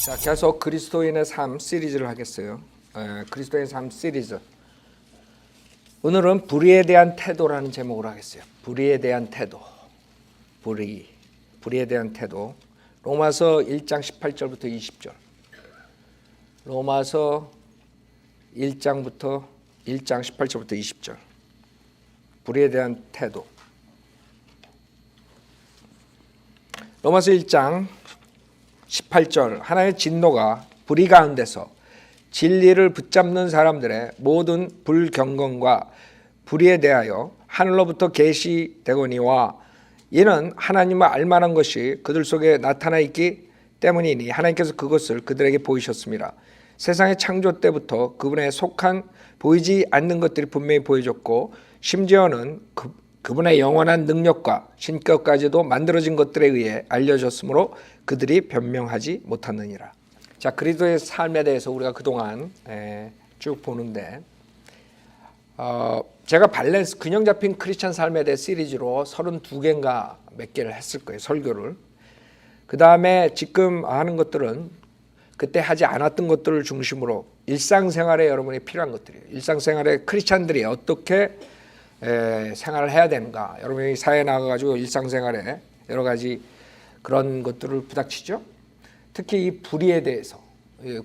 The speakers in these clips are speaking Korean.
자, 계속 그리스도인의 삶 시리즈를 하겠어요. 그리스도인의 삶 시리즈. 오늘은 불의에 대한 태도라는 제목으로 하겠어요. 불의에 대한 태도. 불의에 대한 태도. 로마서 1장 18절부터 20절. 로마서 1장 18절부터 20절. 불의에 대한 태도. 로마서 1장 18절. 하나님의 진노가 불의 가운데서 진리를 붙잡는 사람들의 모든 불경건과 불의에 대하여 하늘로부터 계시되거니와 이는 하나님을 알만한 것이 그들 속에 나타나 있기 때문이니 하나님께서 그것을 그들에게 보이셨습니다. 세상의 창조 때부터 그분에 속한 보이지 않는 것들이 분명히 보여졌고 심지어는 그분의 영원한 능력과 신격까지도 만들어진 것들에 의해 알려졌으므로 그들이 변명하지 못하느니라. 자, 그리스도의 삶에 대해서 우리가 그동안 쭉 보는데 제가 밸런스 균형 잡힌 크리스찬 삶에 대해 시리즈로 32개인가 몇 개를 했을 거예요. 설교를. 그 다음에 지금 하는 것들은 그때 하지 않았던 것들을 중심으로 일상생활에 여러분이 필요한 것들이에요. 일상생활에 크리스찬들이 어떻게 생활을 해야 되는가. 여러분이 사회에 나가가지고 일상생활에 여러 가지 그런 것들을 부닥치죠. 특히 이 불의에 대해서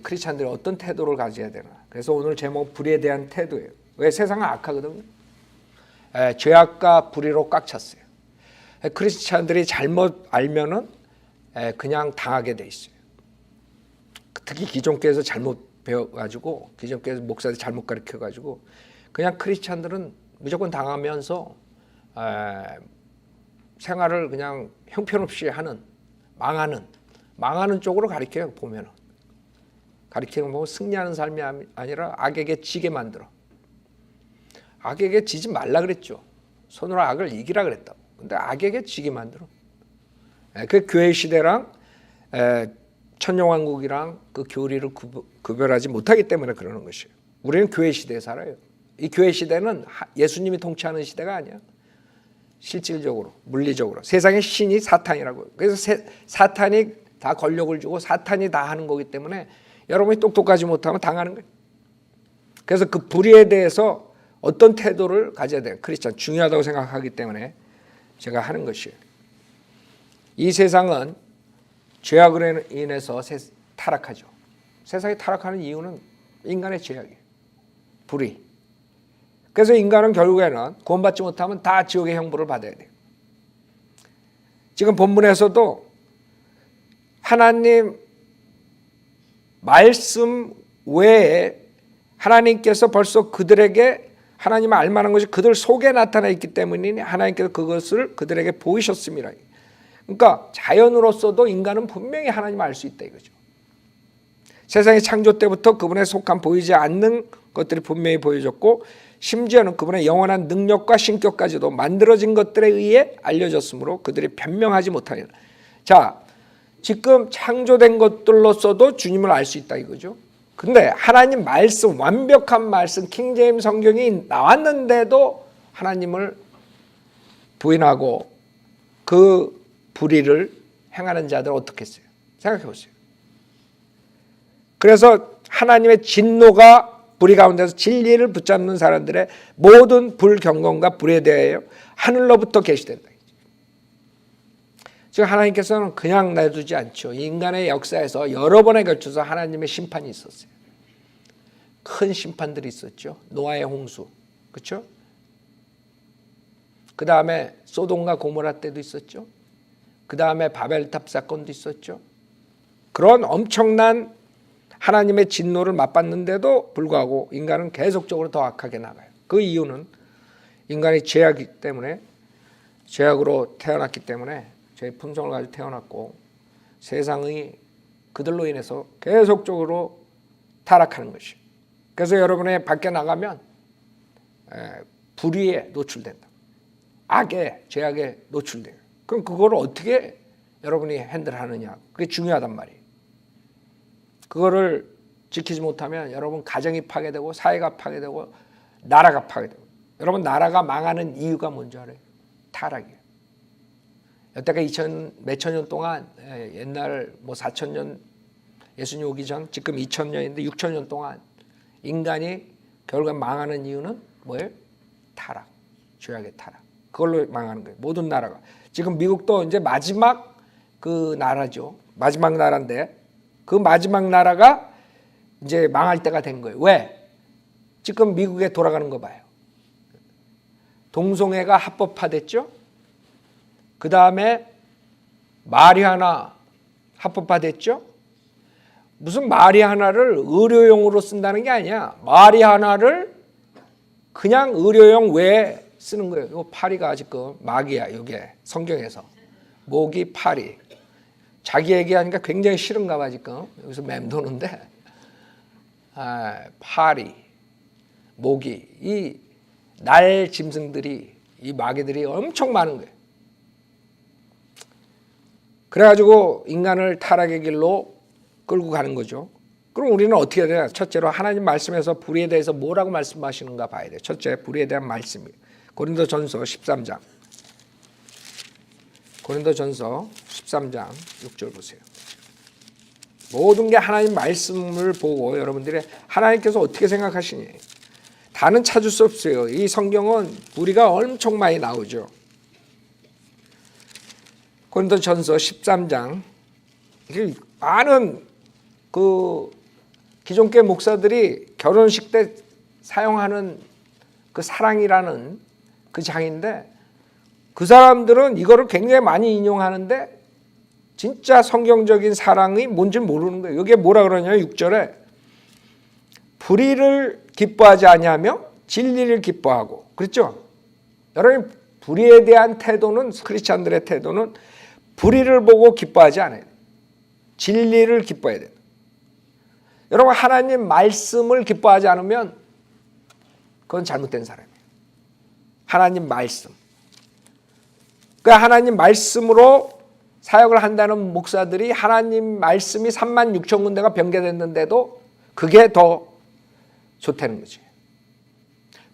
크리스찬들이 어떤 태도를 가져야 되나. 그래서 오늘 제목 불의에 대한 태도예요. 왜 세상은 악하거든요. 죄악과 불의로 꽉 찼어요. 크리스찬들이 잘못 알면은 그냥 당하게 돼 있어요. 특히 기존교에서 잘못 배워가지고 기존교에서 목사들이 잘못 가르쳐가지고 그냥 크리스찬들은 무조건 당하면서 생활을 그냥 형편없이 하는 망하는 쪽으로 가르쳐요. 보면은 가르치는 뭐 승리하는 삶이 아니라 악에게 지게 만들어. 악에게 지지 말라 그랬죠. 손으로 악을 이기라 그랬다고. 근데 악에게 지게 만들어. 그 교회 시대랑 천년왕국이랑 그 교리를 구별하지 못하기 때문에 그러는 것이에요. 우리는 교회 시대에 살아요. 이 교회 시대는 예수님이 통치하는 시대가 아니야. 실질적으로, 물리적으로. 세상의 신이 사탄이라고. 그래서 사탄이 다 권력을 주고 사탄이 다 하는 거기 때문에 여러분이 똑똑하지 못하면 당하는 거예요. 그래서 그 불의에 대해서 어떤 태도를 가져야 돼요. 크리스찬 중요하다고 생각하기 때문에 제가 하는 것이에요. 이 세상은 죄악으로 인해서 타락하죠. 세상이 타락하는 이유는 인간의 죄악이에요. 불의. 그래서 인간은 결국에는 구원받지 못하면 다 지옥의 형벌을 받아야 돼요. 지금 본문에서도 하나님 말씀 외에 하나님께서 벌써 그들에게 하나님을 알만한 것이 그들 속에 나타나 있기 때문이니 하나님께서 그것을 그들에게 보이셨습니다. 그러니까 자연으로서도 인간은 분명히 하나님을 알 수 있다 이거죠. 세상의 창조 때부터 그분에 속한 보이지 않는 것들이 분명히 보여졌고 심지어는 그분의 영원한 능력과 신격까지도 만들어진 것들에 의해 알려졌으므로 그들이 변명하지 못하리라. 자, 지금 창조된 것들로서도 주님을 알 수 있다 이거죠. 근데 하나님 말씀, 완벽한 말씀, 킹제임스 성경이 나왔는데도 하나님을 부인하고 그 불의를 행하는 자들 어떻게 했어요? 생각해 보세요. 그래서 하나님의 진노가 불의 가운데서 진리를 붙잡는 사람들의 모든 불경건과 불에 대하여 하늘로부터 계시된다. 지금 하나님께서는 그냥 놔두지 않죠. 인간의 역사에서 여러 번에 걸쳐서 하나님의 심판이 있었어요. 큰 심판들이 있었죠. 노아의 홍수, 그렇죠? 그 다음에 소돔과 고모라 때도 있었죠. 그 다음에 바벨탑 사건도 있었죠. 그런 엄청난 하나님의 진노를 맛봤는데도 불구하고 인간은 계속적으로 더 악하게 나가요. 그 이유는 인간이 죄악이기 때문에 죄악으로 태어났기 때문에 죄의 품성을 가지고 태어났고 세상이 그들로 인해서 계속적으로 타락하는 것이에요. 그래서 여러분이 밖에 나가면 불의에 노출된다. 악에, 죄악에 노출돼요. 그럼 그거를 어떻게 여러분이 핸들하느냐. 그게 중요하단 말이에요. 그거를 지키지 못하면 여러분 가정이 파괴되고 사회가 파괴되고 나라가 파괴되고. 여러분 나라가 망하는 이유가 뭔지 알아요? 타락이에요. 여태까지 몇천 년 동안 옛날 4,000년 예수님 오기 전 지금 2000년인데 6000년 동안 인간이 결국 망하는 이유는 뭐예요? 타락, 죄악의 타락. 그걸로 망하는 거예요. 모든 나라가. 지금 미국도 이제 마지막 그 나라죠. 마지막 나라인데 그 마지막 나라가 이제 망할 때가 된 거예요. 왜? 지금 미국에 돌아가는 거 봐요. 동성애가 합법화됐죠. 그 다음에 마리화나 합법화됐죠. 무슨 마리화나를 의료용으로 쓴다는 게 아니야. 마리화나를 그냥 의료용 외에 쓰는 거예요. 이 파리가 지금 마귀야. 이게 성경에서 모기 파리. 자기 얘기하니까 굉장히 싫은가 봐 지금. 여기서 맴도는데 파리, 모기, 이 날 짐승들이 이 마귀들이 엄청 많은 거예요. 그래가지고 인간을 타락의 길로 끌고 가는 거죠. 그럼 우리는 어떻게 해야 되나? 첫째로 하나님 말씀에서 불의에 대해서 뭐라고 말씀하시는가 봐야 돼요. 첫째, 불의에 대한 말씀이 고린도전서 13장. 고린도전서 13장 6절 보세요. 모든 게 하나님 말씀을 보고 여러분들이 하나님께서 어떻게 생각하시니? 다는 찾을 수 없어요. 이 성경은 우리가 엄청 많이 나오죠. 고린도전서 13장. 많은 그 기존교회 목사들이 결혼식 때 사용하는 그 사랑이라는 그 장인데 그 사람들은 이거를 굉장히 많이 인용하는데 진짜 성경적인 사랑이 뭔지 모르는 거예요. 여기에 뭐라 그러냐면 6절에 불의를 기뻐하지 아니하며 진리를 기뻐하고 그렇죠? 여러분 불의에 대한 태도는 크리스찬들의 태도는 불의를 보고 기뻐하지 않아요. 진리를 기뻐해야 돼요. 여러분 하나님 말씀을 기뻐하지 않으면 그건 잘못된 사람이에요. 하나님 말씀. 그러니까 하나님 말씀으로 사역을 한다는 목사들이 하나님 말씀이 36,000군데가 변개됐는데도 그게 더 좋다는 거지.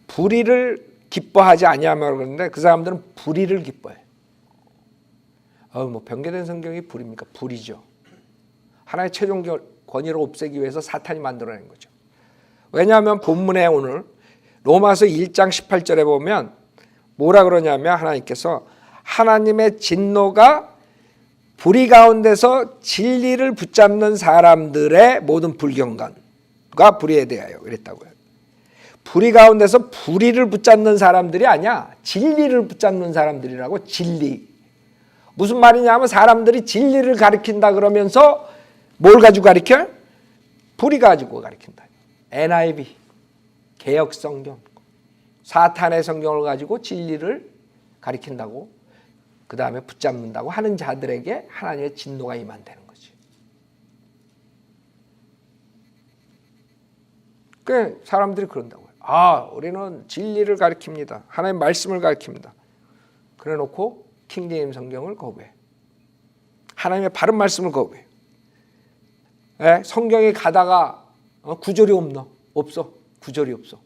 불의를 기뻐하지 아니하며 그러는데 그 사람들은 불의를 기뻐해. 뭐 변개된 성경이 불입니까? 불이죠. 하나의 최종 권위를 없애기 위해서 사탄이 만들어낸 거죠. 왜냐하면 본문에 오늘 로마서 1장 18절에 보면 뭐라 그러냐면 하나님께서 하나님의 진노가 불의 가운데서 진리를 붙잡는 사람들의 모든 불경건과 불의에 대하여 그랬다고요. 불의 가운데서 불의를 붙잡는 사람들이 아니야. 진리를 붙잡는 사람들이라고. 진리. 무슨 말이냐면 사람들이 진리를 가리킨다 그러면서 뭘 가지고 가리켜? 불의 가지고 가리킨다. NIV, 개역성경, 사탄의 성경을 가지고 진리를 가리킨다고 그 다음에 붙잡는다고 하는 자들에게 하나님의 진노가 임한다는 거지. 그 사람들이 그런다고요. 우리는 진리를 가리킵니다. 하나님 말씀을 가리킵니다. 그래놓고 킹제임 성경을 거부해. 하나님의 바른 말씀을 거부해. 성경에 가다가 구절이 없어. 구절이 없어.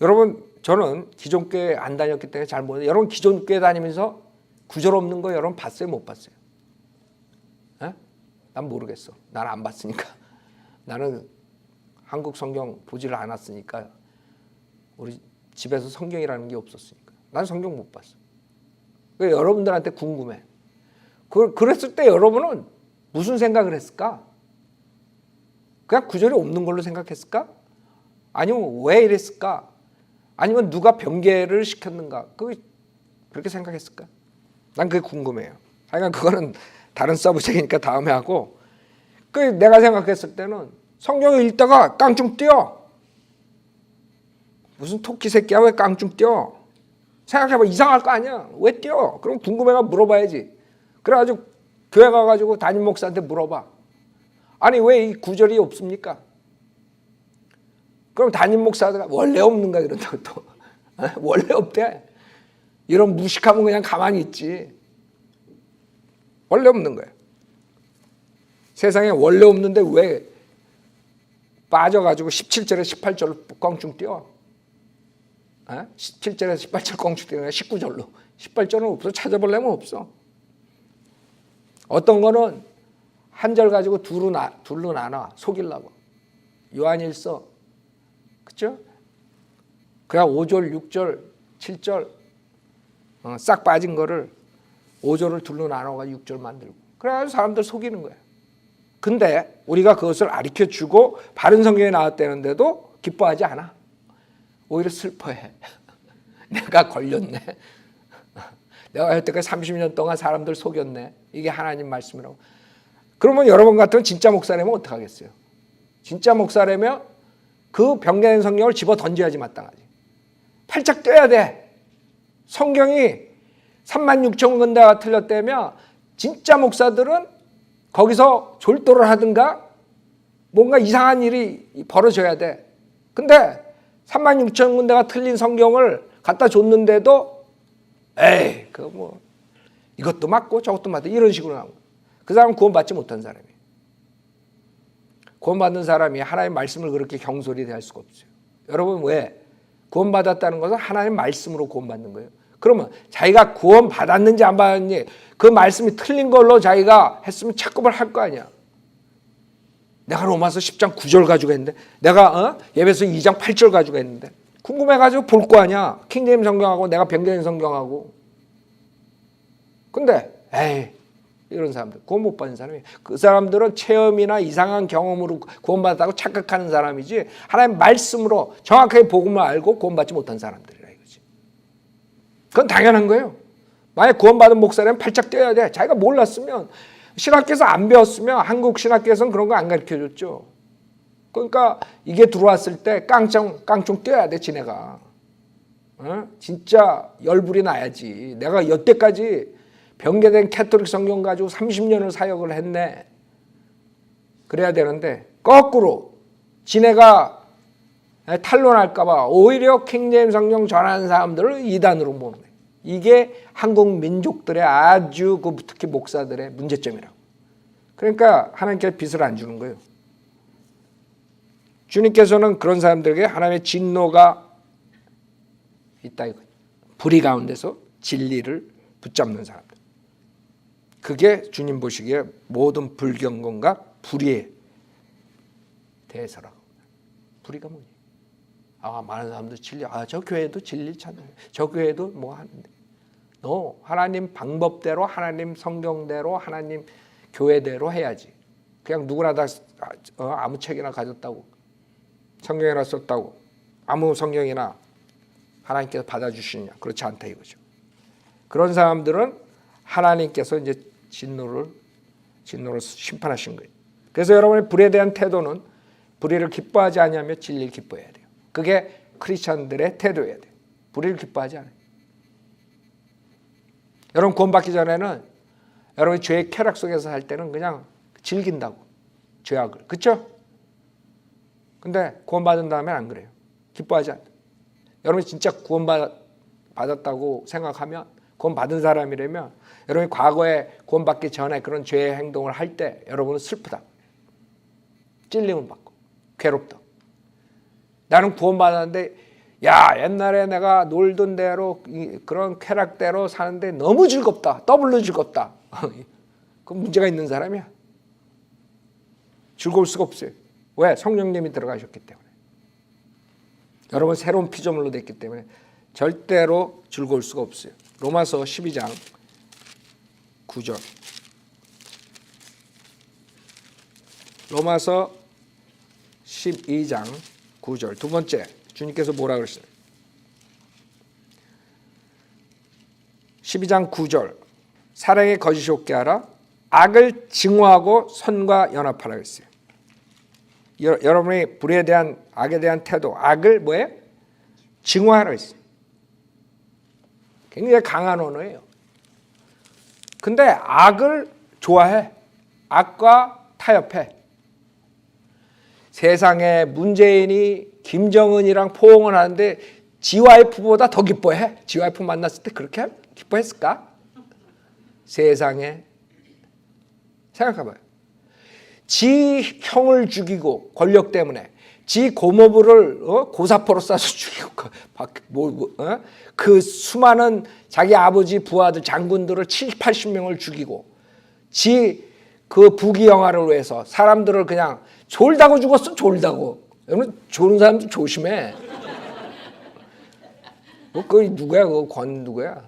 여러분 저는 기존 교회 안 다녔기 때문에 잘 모르는데 여러분 기존 교회 다니면서 구절 없는 거 여러분 봤어요? 못 봤어요? 난 모르겠어. 난 안 봤으니까. 나는 한국 성경 보지를 않았으니까 우리 집에서 성경이라는 게 없었으니까. 난 성경 못 봤어. 그러니까 여러분들한테 궁금해. 그랬을 때 여러분은 무슨 생각을 했을까? 그냥 구절이 없는 걸로 생각했을까? 아니면 왜 이랬을까? 아니면 누가 변개를 시켰는가? 그렇게 생각했을까? 난 그게 궁금해요. 하여간 그거는 다른 서브젝트니까 다음에 하고. 내가 생각했을 때는 성경을 읽다가 깡충 뛰어. 무슨 토끼 새끼야 왜 깡충 뛰어? 생각해봐. 이상할 거 아니야. 왜 뛰어? 그럼 궁금해가 물어봐야지. 그래가지고 교회 가가지고 담임 목사한테 물어봐. 아니 왜 이 구절이 없습니까? 그럼 담임 목사가 원래 없는가 이런다고 또. 원래 없대. 이런 무식하면 그냥 가만히 있지. 원래 없는 거예요. 세상에 원래 없는데 왜 빠져가지고 17절에 18절로 껑충 뛰어? 17절에서 18절 껑충 뛰어. 19절로. 18절은 없어. 찾아보려면 없어. 어떤 거는 한 절 가지고 둘로 나눠 속이려고. 요한일서, 그죠? 그냥 5절, 6절, 7절 싹 빠진 거를 5절을 둘로 나눠가지고 6절 만들고. 그래가지고 사람들 속이는 거야. 근데 우리가 그것을 가르쳐주고 바른 성경에 나왔다는데도 기뻐하지 않아. 오히려 슬퍼해. 내가 걸렸네. 내가 여태까지 30년 동안 사람들 속였네. 이게 하나님 말씀이라고. 그러면 여러분 같으면 진짜 목사라면 어떡하겠어요? 진짜 목사라면 그 변경된 성경을 집어 던져야지 마땅하지. 팔짝 뛰어야 돼. 성경이 36,000군데가 틀렸다면 진짜 목사들은 거기서 졸도를 하든가 뭔가 이상한 일이 벌어져야 돼. 근데 36,000군데가 틀린 성경을 갖다 줬는데도 에이 그 뭐 이것도 맞고 저것도 맞고 이런 식으로 나온 거야. 그 사람은 구원받지 못한 사람이에요. 구원받는 사람이 하나님의 말씀을 그렇게 경솔히 대할 수가 없어요. 여러분 왜? 구원받았다는 것은 하나님의 말씀으로 구원받는 거예요. 그러면 자기가 구원받았는지 안 받았는지 그 말씀이 틀린 걸로 자기가 했으면 착급을 할 거 아니야. 내가 로마서 10장 9절 가지고 했는데 내가 예배서 2장 8절 가지고 했는데 궁금해가지고 볼 거 아니야. 킹제임 성경하고 내가 변경된 성경하고. 근데 에이 이런 사람들 구원 못 받는 사람이 그 사람들은 체험이나 이상한 경험으로 구원받았다고 착각하는 사람이지 하나님 말씀으로 정확하게 복음을 알고 구원받지 못한 사람들이라 이거지. 그건 당연한 거예요. 만약 구원받은 목사라면 팔짝 뛰어야 돼. 자기가 몰랐으면 신학교에서 안 배웠으면 한국 신학교에서는 그런 거 안 가르쳐줬죠. 그러니까 이게 들어왔을 때 깡총 뛰어야 돼 지네가. 진짜 열불이 나야지. 내가 여태까지 변개된 캐톨릭 성경 가지고 30년을 사역을 했네. 그래야 되는데 거꾸로 지네가 탄론할까 봐 오히려 킹제임 성경 전하는 사람들을 이단으로 보는 거예요. 이게 한국 민족들의 아주 특히 목사들의 문제점이라고. 그러니까 하나님께 빚을 안 주는 거예요. 주님께서는 그런 사람들에게 하나님의 진노가 있다 이거예요. 불의 가운데서 진리를 붙잡는 사람들. 그게 주님 보시기에 모든 불경건과 불의에 대해서라고. 불의가 뭐니? 많은 사람들 진리. 저 교회도 진리 찾는. 저 교회도 뭐 하는데. 하나님 방법대로, 하나님 성경대로, 하나님 교회대로 해야지. 그냥 누구나 다 아무 책이나 가졌다고, 성경이나 썼다고, 아무 성경이나 하나님께서 받아주시느냐? 그렇지 않다 이거죠. 그런 사람들은 하나님께서 이제 진노를 심판하신 거예요. 그래서 여러분의 불에 대한 태도는 불의를 기뻐하지 않으며 진리를 기뻐해야 돼요. 그게 크리스천들의 태도여야 돼요. 불의를 기뻐하지 않아요. 여러분 구원받기 전에는 여러분이 죄의 쾌락 속에서 살 때는 그냥 즐긴다고 죄악을. 그렇죠? 근데 구원받은 다음에 안 그래요. 기뻐하지 않아요. 여러분이 진짜 구원받았다고 생각하면 구원받은 사람이라면 여러분이 과거에 구원받기 전에 그런 죄의 행동을 할 때 여러분은 슬프다. 찔림을 받고 괴롭다. 나는 구원받았는데 옛날에 내가 놀던 대로 그런 쾌락대로 사는데 너무 즐겁다. 더블로 즐겁다. 그건 문제가 있는 사람이야. 즐거울 수가 없어요. 왜? 성령님이 들어가셨기 때문에. 여러분 새로운 피조물로 됐기 때문에 절대로 즐거울 수가 없어요. 로마서 12장 9절. 로마서 12장 9절. 두 번째, 주님께서 뭐라 그러시나요? 12장 9절. 사랑의 거짓이 없게 하라. 악을 증오하고 선과 연합하라 그랬어요. 여러분이 불에 대한 악에 대한 태도, 악을 뭐예요? 증오하라 했어요. 굉장히 강한 언어예요. 근데 악을 좋아해. 악과 타협해. 세상에 문재인이 김정은이랑 포옹을 하는데 지 와이프보다 더 기뻐해. 지 와이프 만났을 때 그렇게 기뻐했을까? 세상에 생각해봐요. 지 형을 죽이고 권력 때문에 지 고모부를 고사포로 쏴서 죽이고 그 수많은 자기 아버지 부하들 장군들을 70, 80명을 죽이고 지 그 부귀영화를 위해서 사람들을 그냥 졸다고 죽었어. 졸다고. 여러분 졸은 사람들 조심해. 그 누구야? 그 권 누구야?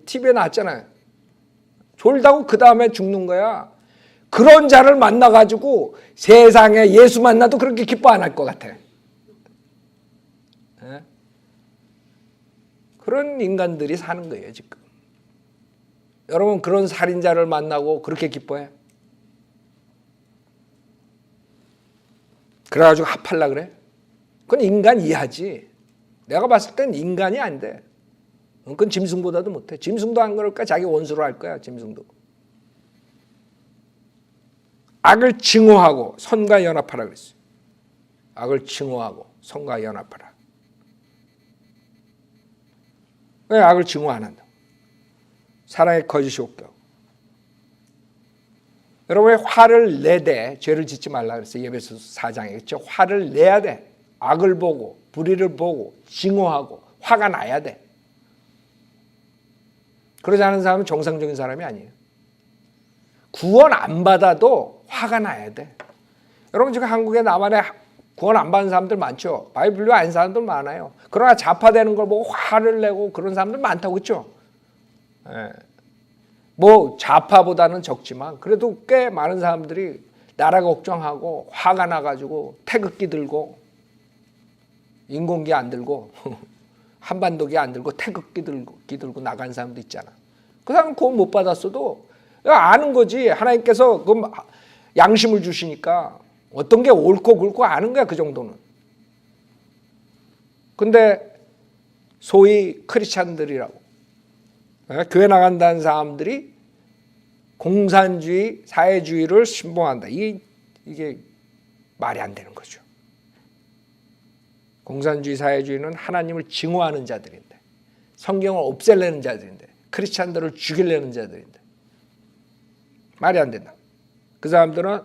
TV에 나왔잖아요. 졸다고 그 다음에 죽는 거야. 그런 자를 만나가지고 세상에 예수 만나도 그렇게 기뻐 안 할 것 같아. 그런 인간들이 사는 거예요 지금. 여러분 그런 살인자를 만나고 그렇게 기뻐해? 그래가지고 합할라 그래? 그건 인간 이하지. 내가 봤을 땐 인간이 안 돼. 그건 짐승보다도 못해. 짐승도 안 그럴까? 자기 원수로 할 거야 짐승도. 악을 증오하고 선과 연합하라 그랬어요. 악을 증오하고 선과 연합하라. 왜 악을 증오 안 한다? 사랑의 거짓이 없게 하고. 여러분의 화를 내되 죄를 짓지 말라 그랬어요. 에베소서 4장에. 그렇죠? 화를 내야 돼. 악을 보고 불의를 보고 증오하고 화가 나야 돼. 그러지 않은 사람은 정상적인 사람이 아니에요. 구원 안 받아도 화가 나야 돼. 여러분 지금 한국에 나만의 구원 안 받은 사람들 많죠. 바이블도 아닌 사람들 많아요. 그러나 좌파되는 걸 보고 화를 내고 그런 사람들 많다고 그렇죠. 뭐 좌파보다는 적지만 그래도 꽤 많은 사람들이 나라 걱정하고 화가 나가지고 태극기 들고 인공기 안 들고 한반도기 안 들고 태극기 들고 나간 사람도 있잖아. 그 사람은 구원 못 받았어도 아는 거지. 하나님께서 그 양심을 주시니까 어떤 게 옳고 그르고 아는 거야 그 정도는. 근데 소위 크리스찬들이라고 교회 나간다는 사람들이 공산주의, 사회주의를 신봉한다. 이게 말이 안 되는 거죠. 공산주의, 사회주의는 하나님을 증오하는 자들인데, 성경을 없애려는 자들인데, 크리스찬들을 죽이려는 자들인데 말이 안 된다. 그 사람들은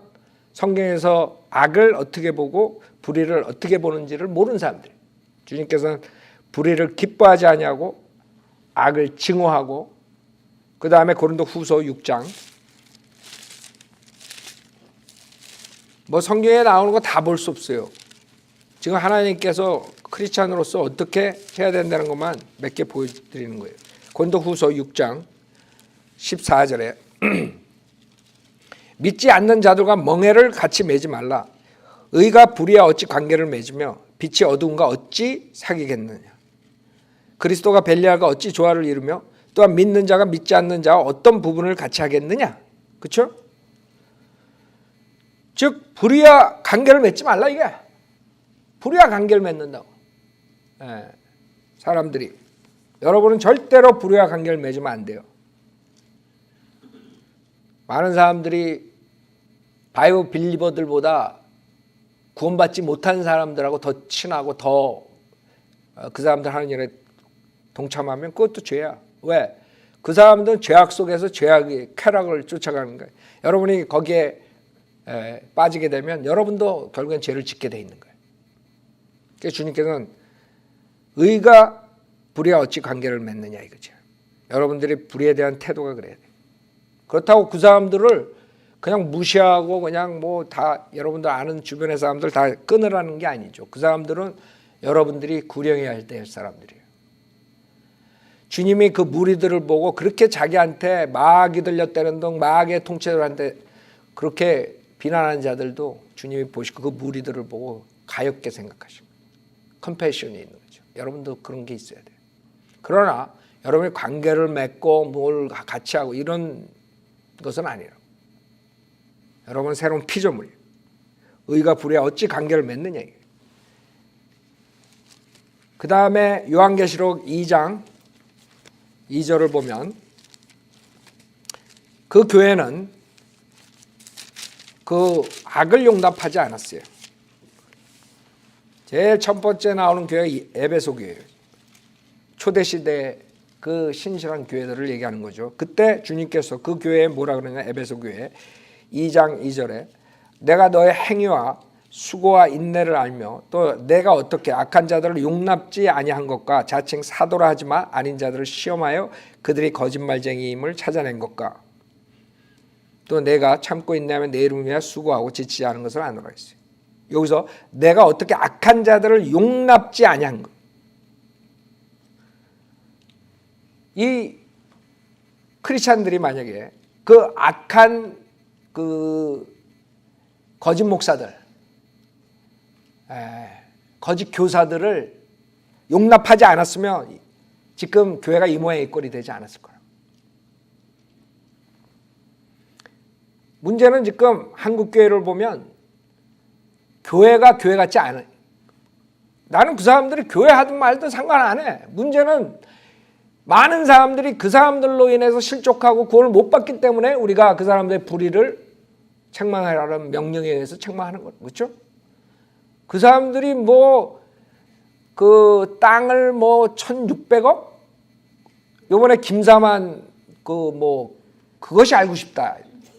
성경에서 악을 어떻게 보고 불의를 어떻게 보는지를 모르는 사람들. 주님께서는 불의를 기뻐하지 아니하고 악을 증오하고, 그 다음에 고린도후서 6장 뭐 성경에 나오는 거 다 볼 수 없어요. 지금 하나님께서 크리스찬으로서 어떻게 해야 된다는 것만 몇 개 보여드리는 거예요. 고린도후서 6장 14절에 믿지 않는 자들과 멍에를 같이 매지 말라. 의가 불의와 어찌 관계를 맺으며 빛이 어두움과 어찌 사귀겠느냐. 그리스도가 벨리알과 어찌 조화를 이루며 또한 믿는 자가 믿지 않는 자와 어떤 부분을 같이 하겠느냐. 그렇죠? 즉 불의와 관계를 맺지 말라 이게. 불의와 관계를 맺는다고. 사람들이. 여러분은 절대로 불의와 관계를 맺으면 안 돼요. 많은 사람들이 바이오 빌리버들보다 구원받지 못한 사람들하고 더 친하고 더 그 사람들 하는 일에 동참하면 그것도 죄야. 왜? 그 사람들은 죄악 속에서 죄악의 쾌락을 쫓아가는 거예요. 여러분이 거기에 빠지게 되면 여러분도 결국엔 죄를 짓게 돼 있는 거예요. 그래서 주님께서는 의가 불의와 어찌 관계를 맺느냐 이거죠. 여러분들이 불의에 대한 태도가 그래야 돼요. 그렇다고 그 사람들을 그냥 무시하고 그냥 뭐 다 여러분들 아는 주변의 사람들 다 끊으라는 게 아니죠. 그 사람들은 여러분들이 구령해야 할 때 사람들이에요. 주님이 그 무리들을 보고 그렇게 자기한테 마귀 들렸다는 등 마귀의 통치자들한테 그렇게 비난하는 자들도 주님이 보시고 그 무리들을 보고 가엾게 생각하십니다. 컴패션이 있는 거죠. 여러분도 그런 게 있어야 돼요. 그러나 여러분이 관계를 맺고 뭘 같이 하고 이런 것은 아니에요. 여러분은 새로운 피조물이에요. 의가 불의와 어찌 관계를 맺느냐. 그 다음에 요한계시록 2장 2절을 보면 그 교회는 그 악을 용납하지 않았어요. 제일 첫 번째 나오는 교회가 에베소 교회예요. 초대시대 그 신실한 교회들을 얘기하는 거죠. 그때 주님께서 그 교회에 뭐라 그러냐. 에베소 교회 2장 2절에 내가 너의 행위와 수고와 인내를 알며 또 내가 어떻게 악한 자들을 용납지 아니한 것과 자칭 사도라 하지만 아닌 자들을 시험하여 그들이 거짓말쟁이임을 찾아낸 것과. 또 내가 참고 있냐면 내 이름을 위하여 수고하고 지치지 않은 것을 아노라 했어요. 여기서 내가 어떻게 악한 자들을 용납지 아니한 것. 이 크리스찬들이 만약에 그 악한 그 거짓 목사들, 거짓 교사들을 용납하지 않았으면 지금 교회가 이 모양 이 꼴이 되지 않았을 거예요. 문제는 지금 한국 교회를 보면 교회가 교회 같지 않아요. 나는 그 사람들이 교회 하든 말든 상관 안 해. 문제는 많은 사람들이 그 사람들로 인해서 실족하고 구원을 못 받기 때문에 우리가 그 사람들의 불의를 책망하라는 명령에 의해서 책망하는 거예요. 그렇죠? 그 사람들이 뭐 그 땅을 뭐 1,600억? 요번에 김사만 그 뭐 그것이 알고 싶다.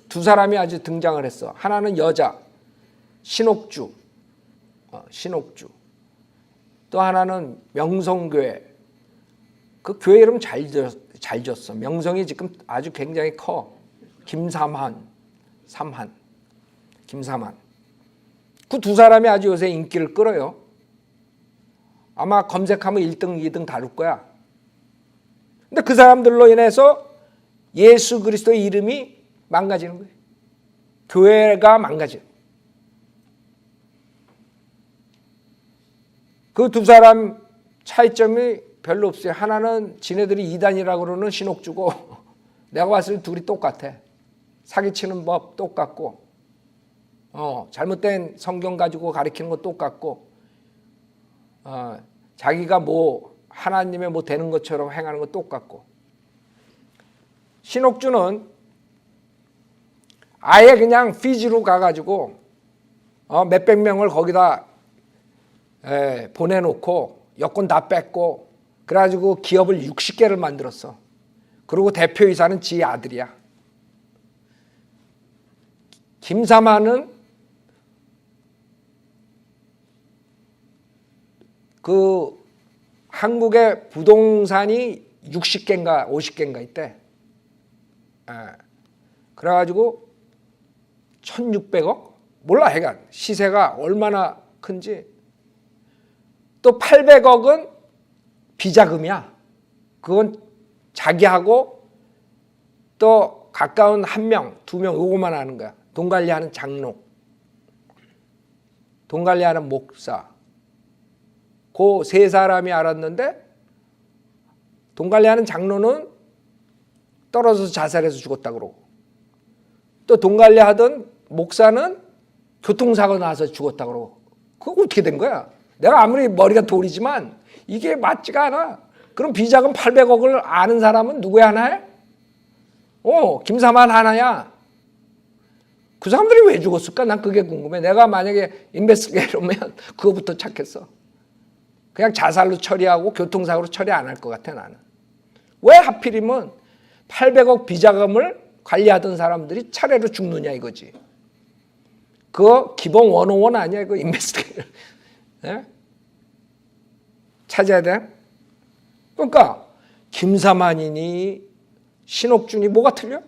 두 사람이 아주 등장을 했어. 하나는 여자 신옥주, 신옥주. 또 하나는 명성교회. 그 교회 이름 잘 졌어. 명성이 지금 아주 굉장히 커. 김삼한, 김삼한. 그 두 사람이 아주 요새 인기를 끌어요. 아마 검색하면 1등, 2등 다룰 거야. 근데 그 사람들로 인해서 예수 그리스도의 이름이 망가지는 거예요. 교회가 망가져요. 그 두 사람 차이점이 별로 없어요. 하나는 지네들이 이단이라고 그러는 신옥주고 내가 봤을 때 둘이 똑같아. 사기치는 법 똑같고 잘못된 성경 가지고 가르치는 거 똑같고 자기가 뭐 하나님의 뭐 되는 것처럼 행하는 거 똑같고 신옥주는 아예 그냥 피지로 가가지고 몇백 명을 거기다 보내놓고 여권 다 뺏고 그래가지고 기업을 60개를 만들었어. 그리고 대표이사는 지 아들이야. 김사만은 그 한국의 부동산이 60개인가 50개인가 있대. 그래가지고 1,600억? 몰라 해간 시세가 얼마나 큰지. 또 800억은 비자금이야. 그건 자기하고 또 가까운 한 명, 두 명 요거만 하는 거야. 돈 관리하는 장로, 돈 관리하는 목사. 그 세 사람이 알았는데 돈 관리하는 장로는 떨어져서 자살해서 죽었다 그러고 또 돈 관리하던 목사는 교통사고 나서 죽었다 그러고 그거 어떻게 된 거야? 내가 아무리 머리가 돌이지만 이게 맞지가 않아. 그럼 비자금 800억을 아는 사람은 누구야 하나에? 김사만 하나야. 그 사람들이 왜 죽었을까? 난 그게 궁금해. 내가 만약에 인베스티게이터면 그거부터 찾겠어. 그냥 자살로 처리하고 교통사고로 처리 안 할 것 같아 나는. 왜 하필이면 800억 비자금을 관리하던 사람들이 차례로 죽느냐 이거지. 그거 기본 101 아니야 이거 인베스티게이터. 네? 찾아야 돼. 그러니까 김사만이니 신옥준이 뭐가 틀려?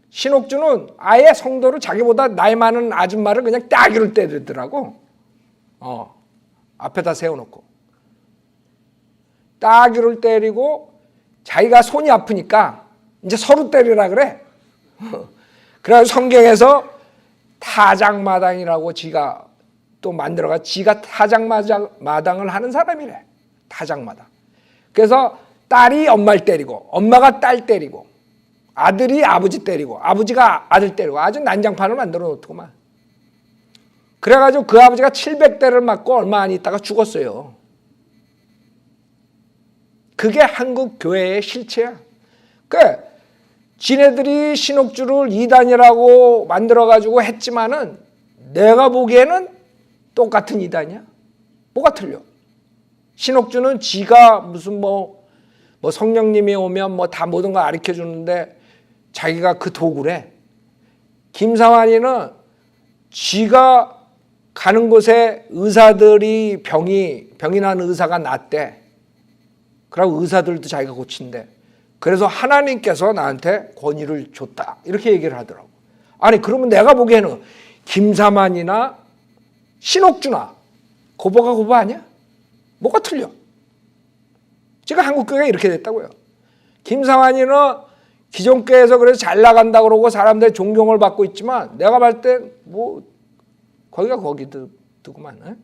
신옥준은 아예 성도를 자기보다 나이 많은 아줌마를 그냥 따귀를 때리더라고. 앞에다 세워놓고 따귀를 때리고 자기가 손이 아프니까 이제 서로 때리라 그래. 그래서 성경에서 타작마당이라고 지가 또 만들어가 지가 타작마당을 하는 사람이래. 타작마당. 그래서 딸이 엄마를 때리고 엄마가 딸 때리고 아들이 아버지 때리고 아버지가 아들 때리고 아주 난장판을 만들어 놓더구만. 그래가지고 그 아버지가 700대를 맞고 얼마 안 있다가 죽었어요. 그게 한국 교회의 실체야. 그러니까 지네들이 신옥주를 이단이라고 만들어가지고 했지만은 내가 보기에는 똑같은 이단이야. 뭐가 틀려? 신옥주는 지가 무슨 뭐 성령님이 오면 뭐 다 모든 걸 가르쳐 주는데 자기가 그 도구래. 김사환이는 지가 가는 곳에 의사들이 병이 난 의사가 낫대. 그러고 의사들도 자기가 고친대. 그래서 하나님께서 나한테 권위를 줬다 이렇게 얘기를 하더라고. 아니 그러면 내가 보기에는 김사만이나 신옥주나 고보가 고보 아니야? 뭐가 틀려? 지금 한국교회가 이렇게 됐다고요. 김사만이는 기존 교회에서 그래서 잘 나간다 그러고 사람들의 존경을 받고 있지만 내가 봤을 때 뭐 거기가 거기더구만.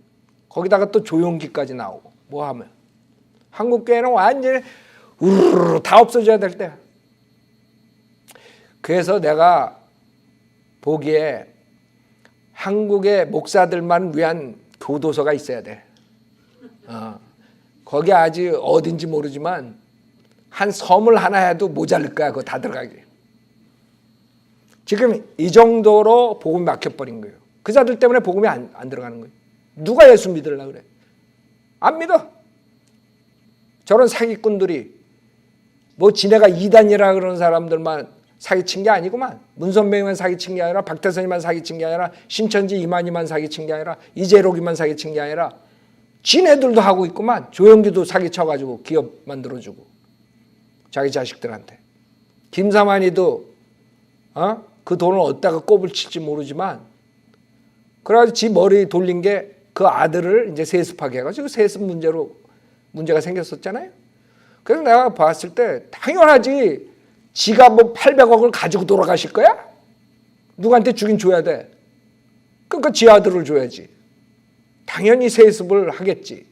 거기다가 또 조용기까지 나오고 뭐 하면 한국교회는 완전히 우르르 다 없어져야 될 때야. 그래서 내가 보기에 한국의 목사들만 위한 교도소가 있어야 돼. 거기 아직 어딘지 모르지만 한 섬을 하나 해도 모자랄 거야. 그거 다 들어가게. 지금 이 정도로 복음이 막혀버린 거예요. 그 자들 때문에 복음이 안 들어가는 거예요. 누가 예수 믿으려고 그래? 안 믿어. 저런 사기꾼들이 뭐 지네가 이단이라 그러는 사람들만 사기친 게 아니구만. 문선명만 사기친 게 아니라 박태선이만 사기친 게 아니라 신천지 이만희만 사기친 게 아니라 이재록이만 사기친 게 아니라 지네들도 하고 있구만. 조영기도 사기쳐가지고 기업 만들어주고 자기 자식들한테. 김사만이도 그 돈을 어디다가 꼽을 칠지 모르지만 그래가지고 지 머리 돌린 게 그 아들을 이제 세습하게 해가지고 세습 문제가 생겼었잖아요. 그래서 내가 봤을 때 당연하지. 지가 뭐 800억을 가지고 돌아가실 거야? 누구한테 주긴 줘야 돼. 그러니까 지 아들을 줘야지. 당연히 세습을 하겠지.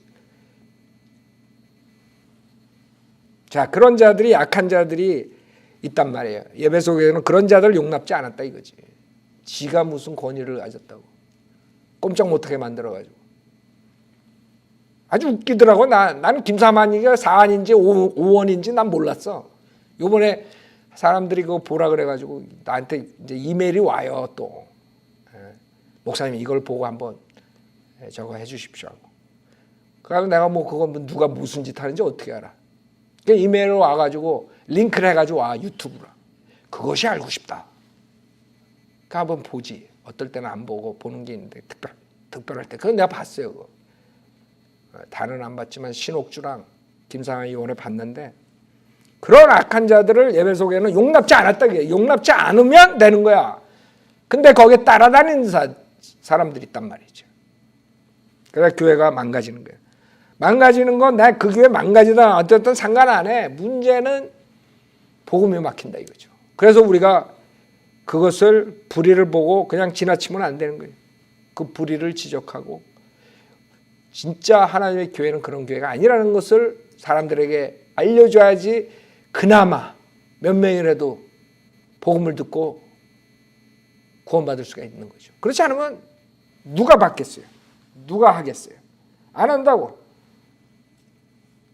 자, 그런 자들이 약한 자들이 있단 말이에요. 예배 속에는 그런 자들을 용납지 않았다 이거지. 지가 무슨 권위를 가졌다고. 꼼짝 못하게 만들어가지고. 아주 웃기더라고. 나는 김사만이가 4원인지 5원인지 난 몰랐어. 요번에 사람들이 그거 보라 그래가지고 나한테 이제 이메일이 와요 또. 목사님 이걸 보고 한번 저거 해주십시오 하고. 그래서 내가 뭐 그거 누가 무슨 짓 하는지 어떻게 알아. 그러니까 이메일로 와가지고 링크를 해가지고 와 유튜브로. 그것이 알고 싶다. 그러니까 한번 보지. 어떨 때는 안 보고 보는 게 있는데 특별할 때. 그건 내가 봤어요. 그거. 다는 안 봤지만 신옥주랑 김상환이 이번에 봤는데 그런 악한 자들을 예배 속에는 용납지 않았다. 용납지 않으면 되는 거야. 근데 거기에 따라다니는 사람들이 있단 말이죠. 그래서 교회가 망가지는 거예요. 망가지는 건 내가 그 교회 망가지다 어쨌든 상관 안 해. 문제는 복음이 막힌다 이거죠. 그래서 우리가 그것을 불의를 보고 그냥 지나치면 안 되는 거예요. 그 불의를 지적하고 진짜 하나님의 교회는 그런 교회가 아니라는 것을 사람들에게 알려줘야지 그나마 몇 명이라도 복음을 듣고 구원받을 수가 있는 거죠. 그렇지 않으면 누가 받겠어요? 누가 하겠어요? 안 한다고.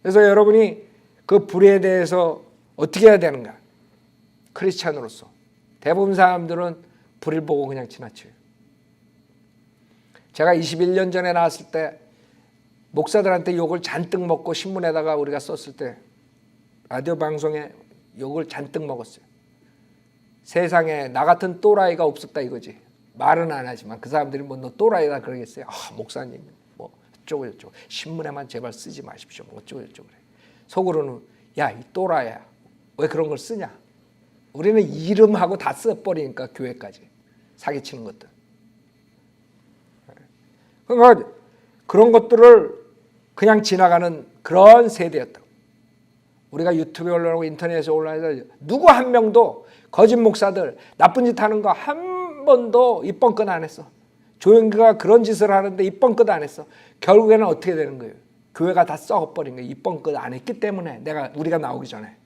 그래서 여러분이 그 불의에 대해서 어떻게 해야 되는가? 크리스찬으로서 대부분 사람들은 불의를 보고 그냥 지나쳐요. 제가 21년 전에 나왔을 때 목사들한테 욕을 잔뜩 먹고 신문에다가 우리가 썼을 때 라디오 방송에 욕을 잔뜩 먹었어요. 세상에 나 같은 또라이가 없었다 이거지. 말은 안 하지만 그 사람들이 뭐 너 또라이다 그러겠어요. 목사님 뭐 어쩌고 저쩌고 신문에만 제발 쓰지 마십시오. 뭐 어쩌고 저쩌고 그래. 속으로는 야 이 또라이야. 왜 그런 걸 쓰냐. 우리는 이름하고 다 써버리니까 교회까지 사기치는 것들. 그러니까 그런 것들을 그냥 지나가는 그런 세대였다고. 우리가 유튜브에 올라오고 인터넷에 올라와서 누구 한 명도 거짓 목사들 나쁜 짓 하는 거 한 번도 입번끝 안 했어. 조영기가 그런 짓을 하는데 입번끝 안 했어. 결국에는 어떻게 되는 거예요? 교회가 다 썩어버린 거예요. 입번끝 안 했기 때문에 우리가 나오기 전에.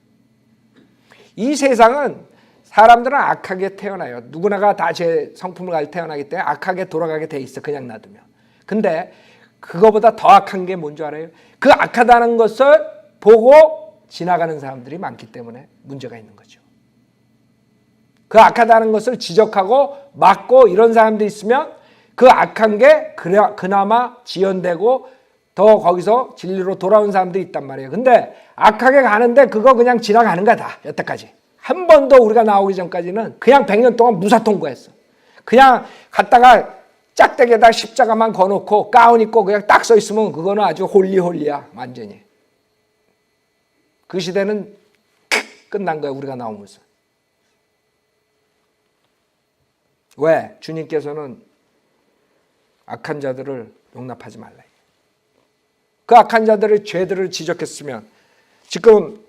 이 세상은 사람들은 악하게 태어나요. 누구나가 다 제 성품을 가지고 태어나기 때문에 악하게 돌아가게 돼 있어. 그냥 놔두면. 근데 그거보다 더 악한 게 뭔 줄 알아요? 그 악하다는 것을 보고 지나가는 사람들이 많기 때문에 문제가 있는 거죠. 그 악하다는 것을 지적하고 막고 이런 사람들이 있으면 그 악한 게 그나마 지연되고 더 거기서 진리로 돌아온 사람들이 있단 말이에요. 근데 악하게 가는데 그거 그냥 지나가는 거야 다 여태까지. 한 번도 우리가 나오기 전까지는 그냥 100년 동안 무사통과했어. 그냥 갔다가 짝대기에다 십자가만 거놓고 가운 입고 그냥 딱 서 있으면 그거는 아주 홀리홀리야 완전히. 그 시대는 끝난 거야, 우리가 나오면서. 왜? 주님께서는 악한 자들을 용납하지 말라. 그 악한 자들의 죄들을 지적했으면, 지금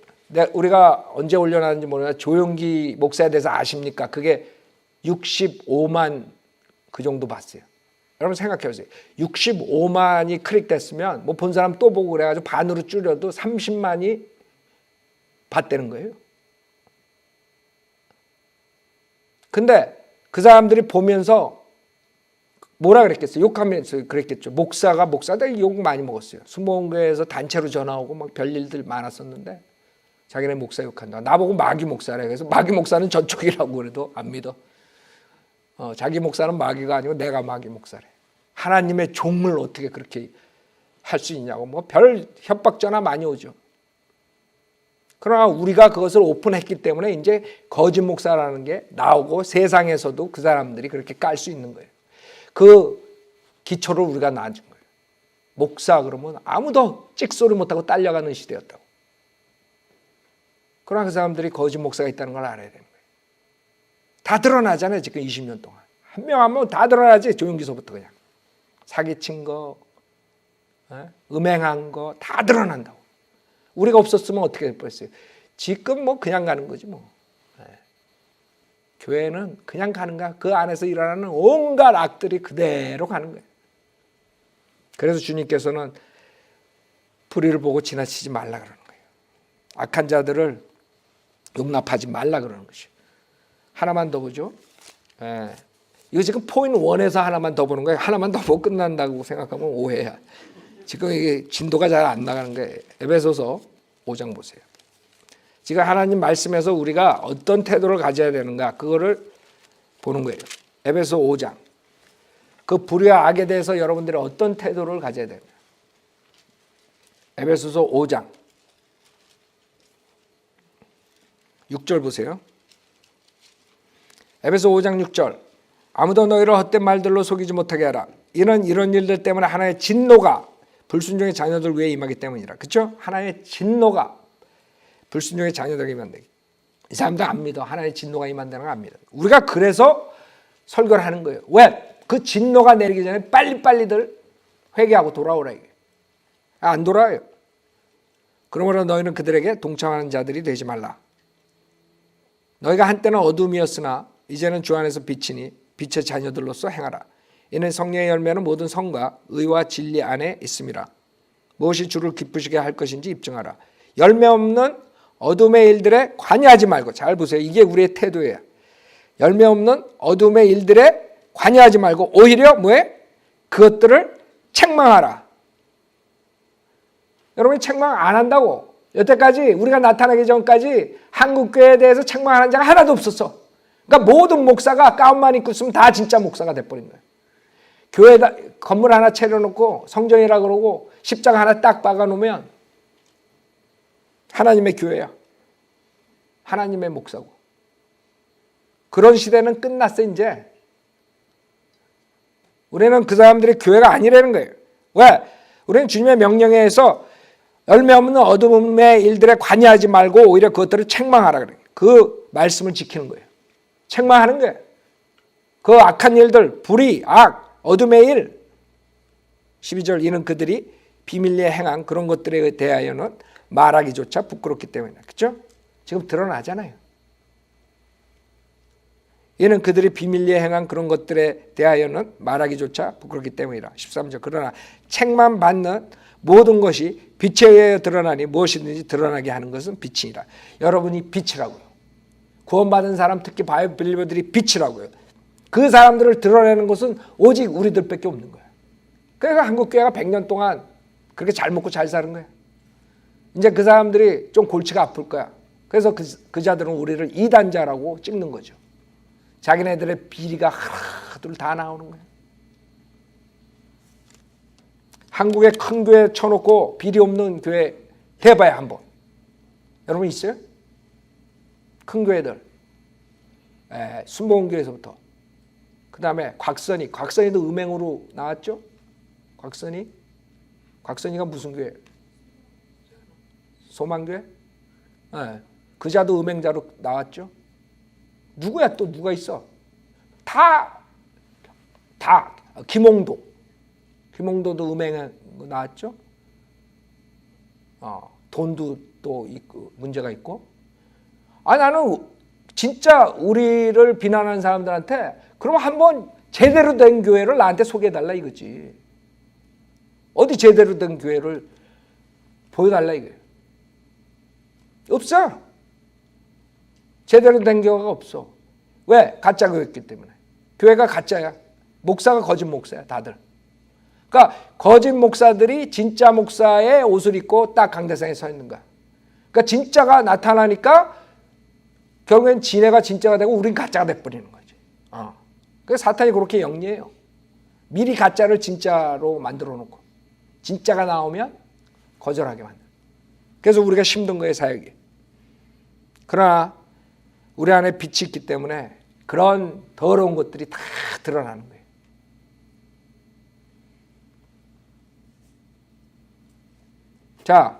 우리가 언제 올려놨는지 모르겠는데 조용기 목사에 대해서 아십니까? 그게 65만 그 정도 봤어요. 여러분 생각해 보세요. 65만이 클릭됐으면 뭐 본 사람 또 보고 그래가지고 반으로 줄여도 30만이 봤다는 거예요. 근데 그 사람들이 보면서 뭐라 그랬겠어요? 욕하면서 그랬겠죠. 목사들 욕 많이 먹었어요. 수목원교회에서 단체로 전화 오고 막 별일들 많았었는데 자기네 목사 욕한다. 나보고 마귀 목사래. 그래서 마귀 목사는 저쪽이라고 그래도 안 믿어. 자기 목사는 마귀가 아니고 내가 마귀 목사래. 하나님의 종을 어떻게 그렇게 할 수 있냐고 뭐 별 협박 전화 많이 오죠. 그러나 우리가 그것을 오픈했기 때문에 이제 거짓 목사라는 게 나오고 세상에서도 그 사람들이 그렇게 깔 수 있는 거예요. 그 기초를 우리가 놔준 거예요. 목사 그러면 아무도 찍소리 못하고 딸려가는 시대였다고. 그러나 그 사람들이 거짓 목사가 있다는 걸 알아야 되는 거예요. 다 드러나잖아요. 지금 20년 동안. 한 명 한 명 다 드러나지. 조용기서부터 그냥. 사기친 거, 음행한 거 다 드러난다고. 우리가 없었으면 어떻게 될 뻔했어요. 지금 뭐 그냥 가는 거지 뭐. 교회는 그냥 가는 거야. 그 안에서 일어나는 온갖 악들이 그대로 가는 거예요. 그래서 주님께서는 불의를 보고 지나치지 말라 그러는 거예요. 악한 자들을 용납하지 말라 그러는 것이에요. 하나만 더 보죠. 이거 지금 포인트 1에서 하나만 더 보는 거예요. 하나만 더 보고 끝난다고 생각하면 오해야. 지금 이게 진도가 잘 안 나가는 거예요. 에베소서 5장 보세요. 지금 하나님 말씀에서 우리가 어떤 태도를 가져야 되는가 그거를 보는 거예요. 에베소 5장. 그 불의와 악에 대해서 여러분들이 어떤 태도를 가져야 되는가. 에베소서 5장 6절 보세요. 에베소 5장 6절. 아무도 너희를 헛된 말들로 속이지 못하게 하라. 이는 이런 일들 때문에 하나의 진노가 불순종의 자녀들 위에 임하기 때문이라. 그렇죠? 하나의 진노가 불순종의 자녀들에게 임한다. 이 사람들 안 믿어. 하나의 진노가 임한다는 거 안 믿어. 우리가 그래서 설교를 하는 거예요. 왜? 그 진노가 내리기 전에 빨리빨리들 회개하고 돌아오라 이게. 안 돌아와요. 그러므로 너희는 그들에게 동참하는 자들이 되지 말라. 너희가 한때는 어둠이었으나 이제는 주 안에서 빛이니 빛의 자녀들로서 행하라. 이는 성령의 열매는 모든 성과 의와 진리 안에 있음이라. 무엇이 주를 기쁘시게 할 것인지 입증하라. 열매 없는 어둠의 일들에 관여하지 말고. 잘 보세요. 이게 우리의 태도예요. 열매 없는 어둠의 일들에 관여하지 말고 오히려 뭐해? 그것들을 책망하라. 여러분이 책망 안 한다고. 여태까지 우리가 나타나기 전까지 한국교회에 대해서 책망하는 자가 하나도 없었어. 그러니까 모든 목사가 가운만 입고 있으면 다 진짜 목사가 돼버린 거예요. 교회에다 건물 하나 차려놓고 성전이라 그러고 십자가 하나 딱 박아놓으면 하나님의 교회야. 하나님의 목사고. 그런 시대는 끝났어 이제. 우리는 그 사람들이 교회가 아니라는 거예요. 왜? 우리는 주님의 명령에 의해서 열매 없는 어둠의 일들에 관여하지 말고 오히려 그것들을 책망하라 그래요. 그 말씀을 지키는 거예요. 책망하는 거예요. 그 악한 일들, 불의, 악, 어둠의 일. 12절 이는 그들이 비밀리에 행한 그런 것들에 대하여는 말하기조차 부끄럽기 때문이다. 그렇죠? 지금 드러나잖아요. 이는 그들이 비밀리에 행한 그런 것들에 대하여는 말하기조차 부끄럽기 때문이라. 13절 그러나 책만 받는 모든 것이 빛에 의해 드러나니 무엇이든지 드러나게 하는 것은 빛이니라. 여러분이 빛이라고요. 구원받은 사람 특히 바이블 빌리버들이 빛이라고요. 그 사람들을 드러내는 것은 오직 우리들밖에 없는 거야. 그래서 한국교회가 100년 동안 그렇게 잘 먹고 잘 사는 거야. 이제 그 사람들이 좀 골치가 아플 거야. 그래서 그 자들은 우리를 이단자라고 찍는 거죠. 자기네들의 비리가 하나둘 다 나오는 거야. 한국의 큰 교회 쳐놓고 비리 없는 교회 해봐야 한번. 여러분 있어요? 큰 교회들. 순복음교회에서부터. 그 다음에 곽선이도 음행으로 나왔죠? 곽선이가 무슨 교회? 소망교회? 그 자도 음행자로 나왔죠. 누구야 또 누가 있어? 다 김홍도도 음행 나왔죠. 돈도 또 있고 문제가 있고. 나는 진짜 우리를 비난하는 사람들한테 그럼 한번 제대로 된 교회를 나한테 소개해달라 이거지. 어디 제대로 된 교회를 보여달라 이거예요. 없어. 제대로 된 교회가 없어. 왜? 가짜 교회였기 때문에. 교회가 가짜야. 목사가 거짓 목사야 다들. 그러니까 거짓 목사들이 진짜 목사의 옷을 입고 딱 강대상에 서 있는 거야. 그러니까 진짜가 나타나니까 결국엔 지네가 진짜가 되고 우린 가짜가 돼버리는 거지. 그래서 사탄이 그렇게 영리해요. 미리 가짜를 진짜로 만들어 놓고 진짜가 나오면 거절하게 만들어. 그래서 우리가 힘든 거예요, 사역이. 그러나 우리 안에 빛이 있기 때문에 그런 더러운 것들이 다 드러나는 거예요. 자,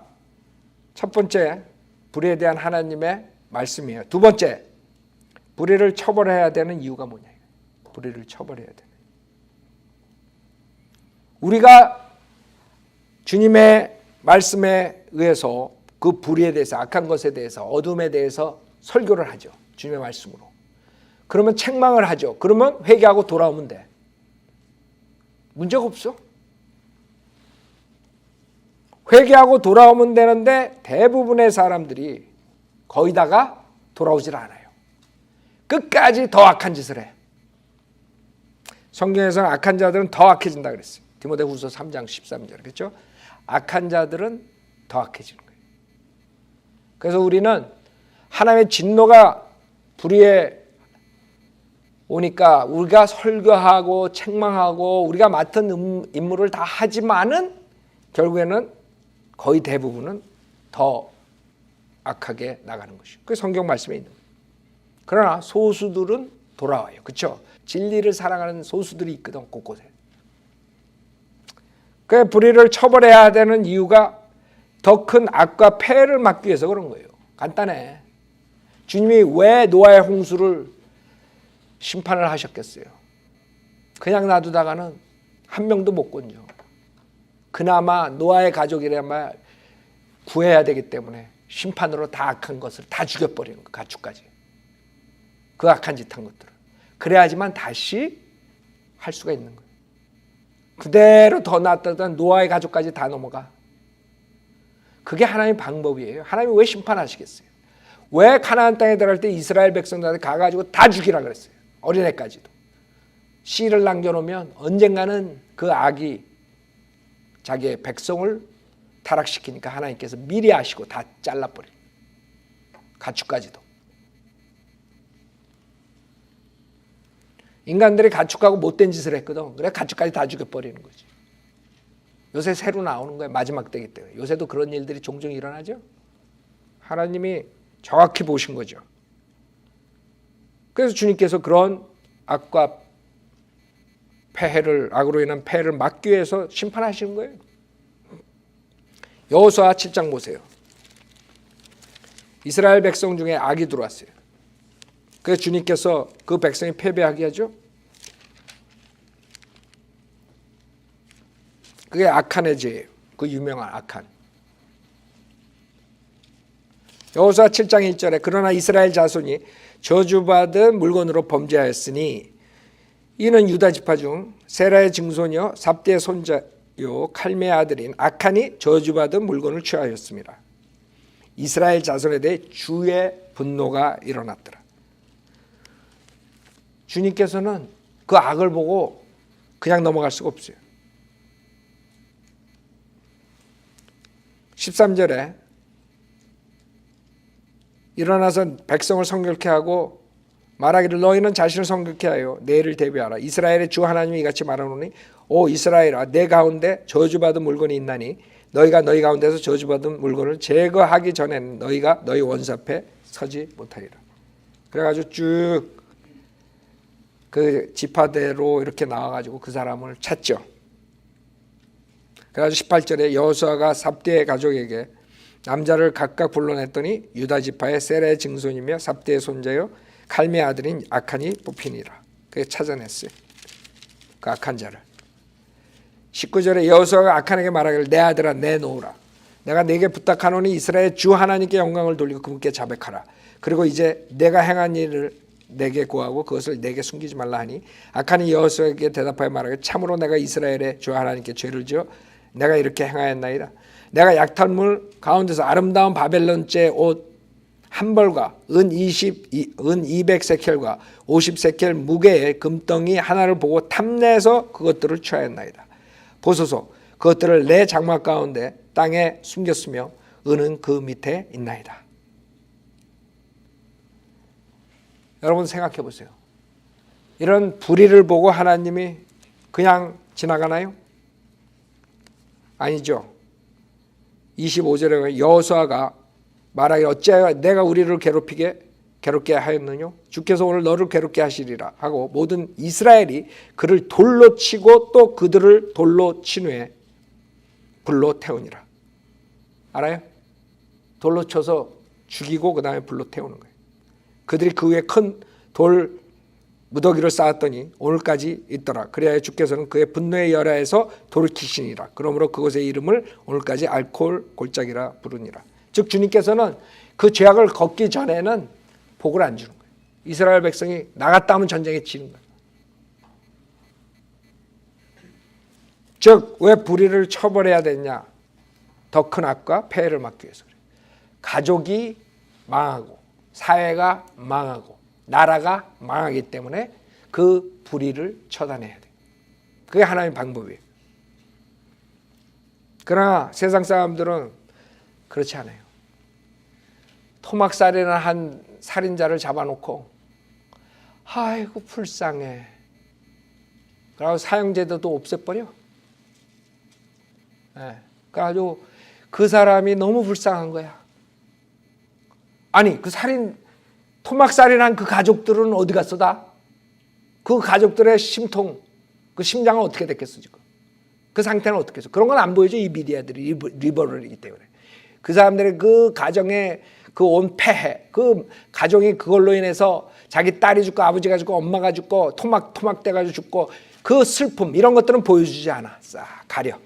첫 번째 불의에 대한 하나님의 말씀이에요. 두 번째, 불의를 처벌해야 되는 이유가 뭐냐. 불의를 처벌해야 되는. 우리가 주님의 말씀에 의해서 그 불의에 대해서, 악한 것에 대해서, 어둠에 대해서 설교를 하죠. 주님의 말씀으로. 그러면 책망을 하죠. 그러면 회개하고 돌아오면 돼. 문제가 없어. 회개하고 돌아오면 되는데 대부분의 사람들이 거의 다가 돌아오질 않아요. 끝까지 더 악한 짓을 해. 성경에서는 악한 자들은 더 악해진다 그랬어요. 디모데후서 3장 13절. 그렇죠? 악한 자들은 더 악해지는 거예요. 그래서 우리는 하나님의 진노가 불의에 오니까 우리가 설교하고 책망하고 우리가 맡은 임무를 다 하지만은 결국에는 거의 대부분은 더 악하게 나가는 것이죠. 그게 성경 말씀에 있는 거예요. 그러나 소수들은 돌아와요. 그렇죠? 진리를 사랑하는 소수들이 있거든, 곳곳에. 그 불의를 처벌해야 되는 이유가 더 큰 악과 폐해를 막기 위해서 그런 거예요. 간단해. 주님이 왜 노아의 홍수를 심판을 하셨겠어요? 그냥 놔두다가는 한 명도 못 건져. 그나마 노아의 가족이라면 구해야 되기 때문에 심판으로 다 악한 것을 다 죽여버리는 거, 가축까지. 그 악한 짓 한 것들을. 그래야지만 다시 할 수가 있는 거예요. 그대로 더 놔두다가 노아의 가족까지 다 넘어가. 그게 하나님의 방법이에요. 하나님이 왜 심판하시겠어요? 왜 가나안 땅에 들어갈 때 이스라엘 백성들한테 가가지고 다 죽이라 그랬어요? 어린애까지도. 씨를 남겨놓으면 언젠가는 그 악이 자기의 백성을 타락시키니까 하나님께서 미리 아시고 다 잘라버려요. 가축까지도. 인간들이 가축하고 못된 짓을 했거든. 그래 가축까지 다 죽여버리는 거지. 요새 새로 나오는 거예요. 마지막 때기 때문에. 요새도 그런 일들이 종종 일어나죠. 하나님이 정확히 보신 거죠. 그래서 주님께서 그런 악과 폐해를, 악으로 인한 폐해를 막기 위해서 심판하시는 거예요. 여호수아 7장 보세요. 이스라엘 백성 중에 악이 들어왔어요. 그래서 주님께서 그 백성이 패배하게 하죠. 그게 아칸의 죄예요. 그 유명한 아칸. 여호수아 7장 1절에 그러나 이스라엘 자손이 저주받은 물건으로 범죄하였으니 이는 유다 지파 중 세라의 증손이요 삽대의 손자요 칼메의 아들인 아칸이 저주받은 물건을 취하였습니다. 이스라엘 자손에 대해 주의 분노가 일어났더라. 주님께서는 그 악을 보고 그냥 넘어갈 수가 없어요. 13절에 일어나서 백성을 성결케 하고 말하기를 너희는 자신을 성결케 하여 내일을 대비하라. 이스라엘의 주 하나님이 이같이 말하노니 오 이스라엘아 내 가운데 저주받은 물건이 있나니 너희가 너희 가운데서 저주받은 물건을 제거하기 전에는 너희가 너희 원수 앞에 서지 못하리라. 그래가지고 쭉 그 지파대로 이렇게 나와가지고 그 사람을 찾죠. 그래가지고 18절에 여호수아가 삽대의 가족에게 남자를 각각 불러냈더니 유다 지파의 셀의 증손이며 삽대의 손자요 칼미의 아들인 아칸이 뽑히니라. 그게 찾아냈어요. 그 악한 자를. 19절에 여호수아가 아칸에게 말하기를 내 아들아 내놓으라. 내가 네게 부탁하노니 이스라엘 주 하나님께 영광을 돌리고 그분께 자백하라. 그리고 이제 내가 행한 일을 내게 구하고 그것을 내게 숨기지 말라 하니 아칸이 여호수아에게 대답하여 말하기를 참으로 내가 이스라엘의 주 하나님께 죄를 지어 내가 이렇게 행하였나이다. 내가 약탈물 가운데서 아름다운 바벨론제 옷 한 벌과 은 200세켈과 50세켈 무게의 금덩이 하나를 보고 탐내서 그것들을 취하였나이다. 보소서 그것들을 내 장막 가운데 땅에 숨겼으며 은은 그 밑에 있나이다. 여러분 생각해 보세요. 이런 불의를 보고 하나님이 그냥 지나가나요? 아니죠. 25절에 여호수아가 말하기를 어찌하여 내가 우리를 괴롭게 하였느냐? 주께서 오늘 너를 괴롭게 하시리라 하고 모든 이스라엘이 그를 돌로 치고 또 그들을 돌로 친 후에 불로 태우니라. 알아요? 돌로 쳐서 죽이고 그 다음에 불로 태우는 거예요. 그들이 그 위에 큰 돌 무더기를 쌓았더니 오늘까지 있더라. 그래야 주께서는 그의 분노의 열화에서 돌이키시니라. 그러므로 그곳의 이름을 오늘까지 알콜 골짜기라 부르니라. 즉 주님께서는 그 죄악을 걷기 전에는 복을 안 주는 거예요. 이스라엘 백성이 나갔다 하면 전쟁에 치는 거예요. 즉 왜 불의를 처벌해야 되냐? 더 큰 악과 폐해를 막기 위해서 그래요. 가족이 망하고 사회가 망하고 나라가 망하기 때문에 그 불의를 처단해야 돼요. 그게 하나님의 방법이에요. 그러나 세상 사람들은 그렇지 않아요. 토막살인을 한 살인자를 잡아놓고 아이고 불쌍해. 그리고 사형제도도 없애버려. 그래가지고 그 사람이 너무 불쌍한 거야. 아니 그 토막살인한 그 가족들은 어디 갔어 다? 그 가족들의 심통, 그 심장은 어떻게 됐겠어 지금? 그 상태는 어떻게 했어? 그런 건 안 보여줘 이 미디어들이 리버럴이기 때문에. 그 사람들의 그 가정의 그 온 폐해, 그 가정이 그걸로 인해서 자기 딸이 죽고 아버지가 죽고 엄마가 죽고 토막 돼가지고 죽고 그 슬픔 이런 것들은 보여주지 않아. 싹 가려.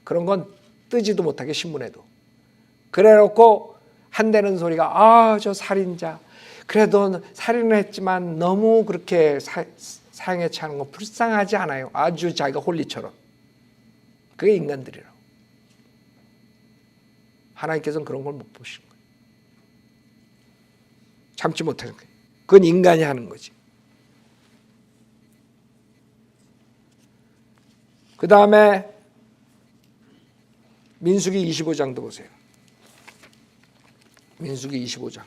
그런 건 뜨지도 못하게 신문에도. 그래놓고 한대는 소리가 저 살인자. 그래도 살인을 했지만 너무 그렇게 사형에 처하는 건 불쌍하지 않아요. 아주 자기가 홀리처럼. 그게 인간들이라고. 하나님께서는 그런 걸 못 보시는 거예요. 참지 못하는 거예요. 그건 인간이 하는 거지. 그 다음에 민수기 25장도 보세요. 민수기 25장.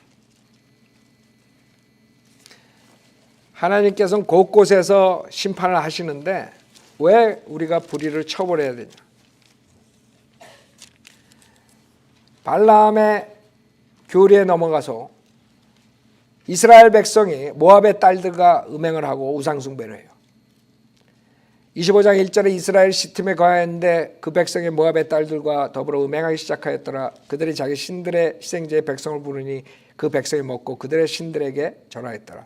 하나님께서는 곳곳에서 심판을 하시는데 왜 우리가 불의를 처벌해야 되냐? 발라함의 교리에 넘어가서 이스라엘 백성이 모압의 딸들과 음행을 하고 우상숭배를 해요. 25장 1절에 이스라엘 시팀에 거하였는데 그 백성이 모압의 딸들과 더불어 음행하기 시작하였더라. 그들이 자기 신들의 희생제의 백성을 부르니 그 백성이 먹고 그들의 신들에게 절하였더라.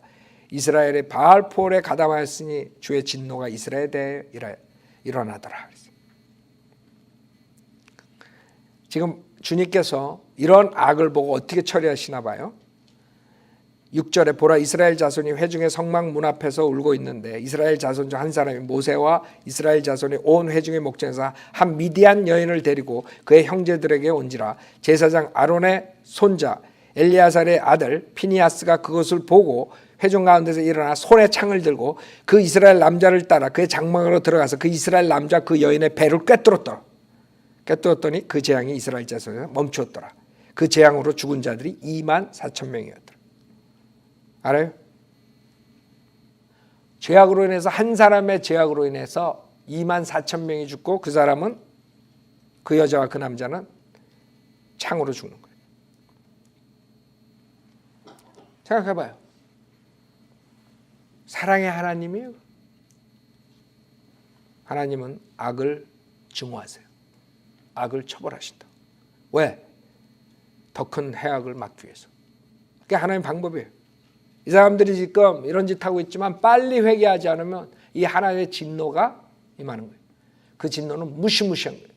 이스라엘의 바알폴에 가담하였으니 주의 진노가 이스라엘에 대해 일어나더라. 지금 주님께서 이런 악을 보고 어떻게 처리하시나 봐요. 6절에 보라 이스라엘 자손이 회중의 성막 문 앞에서 울고 있는데 이스라엘 자손 중 한 사람이 모세와 이스라엘 자손이 온 회중의 목전에서 한 미디안 여인을 데리고 그의 형제들에게 온지라. 제사장 아론의 손자 엘리아살의 아들 피니하스가 그것을 보고 회중 가운데서 일어나 손에 창을 들고 그 이스라엘 남자를 따라 그의 장막으로 들어가서 그 이스라엘 남자 그 여인의 배를 꿰뚫었더니 그 재앙이 이스라엘 자손에서 멈추었더라. 그 재앙으로 죽은 자들이 24,000명이었더라. 알아요? 죄악으로 인해서 한 사람의 죄악으로 인해서 24,000명이 죽고 그 사람은 그 여자와 그 남자는 창으로 죽는 거예요. 생각해봐요. 사랑의 하나님이에요. 하나님은 악을 증오하세요. 악을 처벌하신다. 왜? 더 큰 해악을 막기 위해서. 그게 하나님 방법이에요. 이 사람들이 지금 이런 짓 하고 있지만 빨리 회개하지 않으면 이 하나님의 진노가 임하는 거예요. 그 진노는 무시무시한 거예요.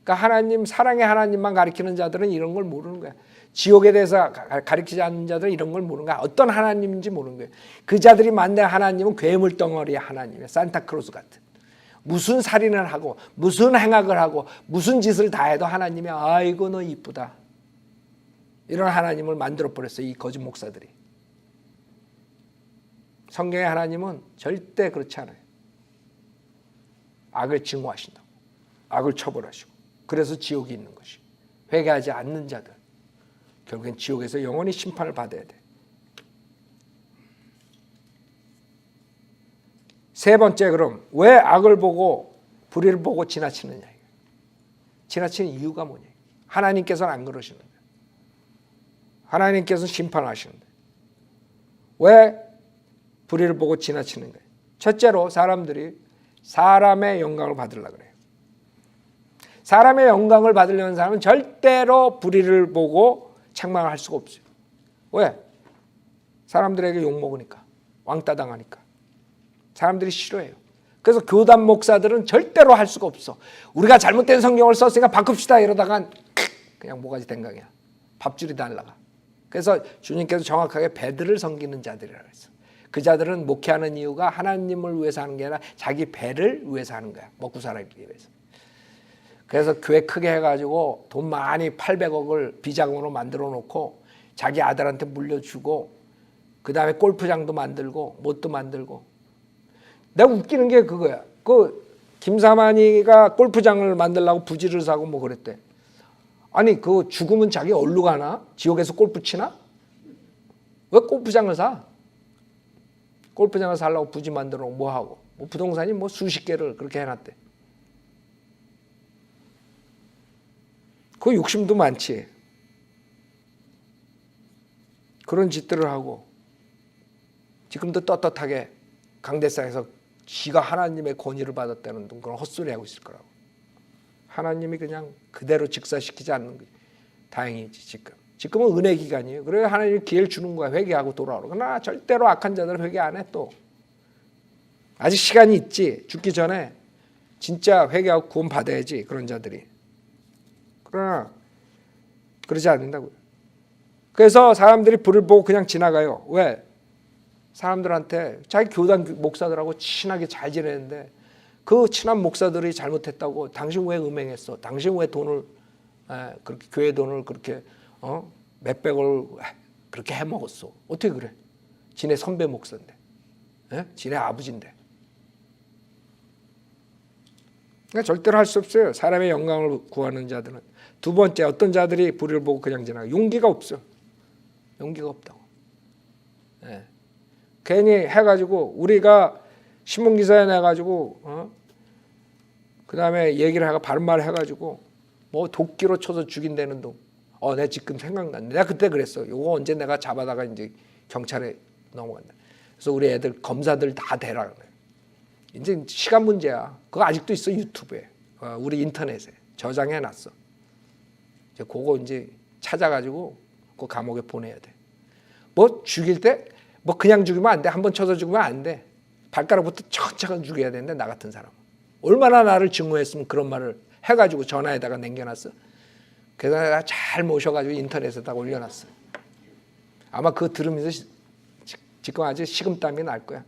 그러니까 하나님, 사랑의 하나님만 가리키는 자들은 이런 걸 모르는 거야. 지옥에 대해서 가리키지 않는 자들은 이런 걸 모르는 거야. 어떤 하나님인지 모르는 거예요. 그 자들이 만든 하나님은 괴물 덩어리의 하나님이에요. 산타크로스 같은. 무슨 살인을 하고 무슨 행악을 하고 무슨 짓을 다 해도 하나님이 아이고 너 이쁘다. 이런 하나님을 만들어버렸어요. 이 거짓 목사들이. 성경의 하나님은 절대 그렇지 않아요. 악을 증오하신다고. 악을 처벌하시고. 그래서 지옥이 있는 것이. 회개하지 않는 자들. 결국엔 지옥에서 영원히 심판을 받아야 돼. 세 번째, 그럼 왜 악을 보고 불의를 보고 지나치느냐. 지나치는 이유가 뭐냐. 하나님께서는 안 그러시는데. 하나님께서는 심판하시는데. 왜 불의를 보고 지나치는 거예요? 첫째로 사람들이 사람의 영광을 받으려고 그래요. 사람의 영광을 받으려는 사람은 절대로 불의를 보고 책망할 수가 없어요. 왜? 사람들에게 욕먹으니까. 왕따 당하니까. 사람들이 싫어해요. 그래서 교단 목사들은 절대로 할 수가 없어. 우리가 잘못된 성경을 썼으니까 바꿉시다 이러다가 그냥 모가지 댕강이야. 밥줄이 날라가. 그래서 주님께서 정확하게 배들을 섬기는 자들이라고 했어. 그 자들은 목회하는 이유가 하나님을 위해서 하는 게 아니라 자기 배를 위해서 하는 거야. 먹고 살기 위해서. 그래서 교회 크게 해가지고 돈 많이 800억을 비자금으로 만들어 놓고 자기 아들한테 물려주고 그 다음에 골프장도 만들고 뭣도 만들고. 내가 웃기는 게 그거야. 그 김사만이가 골프장을 만들려고 부지를 사고 뭐 그랬대. 아니 그 죽으면 자기 어디로 가나? 지옥에서 골프 치나? 왜 골프장을 사? 골프장을 살려고 부지 만들어 뭐 하고 뭐 부동산이 뭐 수십 개를 그렇게 해놨대. 그 욕심도 많지. 그런 짓들을 하고 지금도 떳떳하게 강대상에서 지가 하나님의 권위를 받았다는 그런 헛소리 하고 있을 거라고. 하나님이 그냥 그대로 직사시키지 않는 게 다행이지. 지금은 은혜 기간이에요. 그래서 하나님이 기회를 주는 거야. 회개하고 돌아오라. 그러나 절대로 악한 자들은 회개 안 해. 또 아직 시간이 있지. 죽기 전에 진짜 회개하고 구원 받아야지. 그런 자들이. 그러나 그러지 않는다고요. 그래서 사람들이 불을 보고 그냥 지나가요. 왜? 사람들한테 자기 교단 목사들하고 친하게 잘 지내는데 그 친한 목사들이 잘못했다고 당신 왜 음행했어? 당신 왜 돈을 그렇게 교회 돈을 그렇게 몇백을 그렇게 해먹었어? 어떻게 그래? 지네 선배 목사인데, 지네 아버지인데. 그러니까 절대로 할 수 없어요. 사람의 영광을 구하는 자들은. 두 번째, 어떤 자들이 불의를 보고 그냥 지나가. 용기가 없어. 용기가 없다고. 괜히 해가지고 우리가 신문기사에 내가지고 그 다음에 얘기를 하고 바른 말을 해가지고 뭐 도끼로 쳐서 죽인다는 동. 내가 지금 생각났네. 내가 그때 그랬어. 요거 언제 내가 잡아다가 이제 경찰에 넘어간다. 그래서 우리 애들 검사들 다 대라 그래. 이제 시간 문제야. 그거 아직도 있어 유튜브에. 우리 인터넷에 저장해놨어. 이제 그거 이제 찾아가지고 그 감옥에 보내야 돼. 뭐 죽일 때 뭐 그냥 죽이면 안 돼. 한번 쳐서 죽으면 안 돼. 발가락부터 천천히 죽여야 되는데 나 같은 사람. 얼마나 나를 증오했으면 그런 말을 해가지고 전화에다가 남겨놨어. 그래서 내가 잘 모셔가지고 인터넷에다가 올려놨어. 아마 그거 들으면서 지금 아주 식은땀이 날 거야.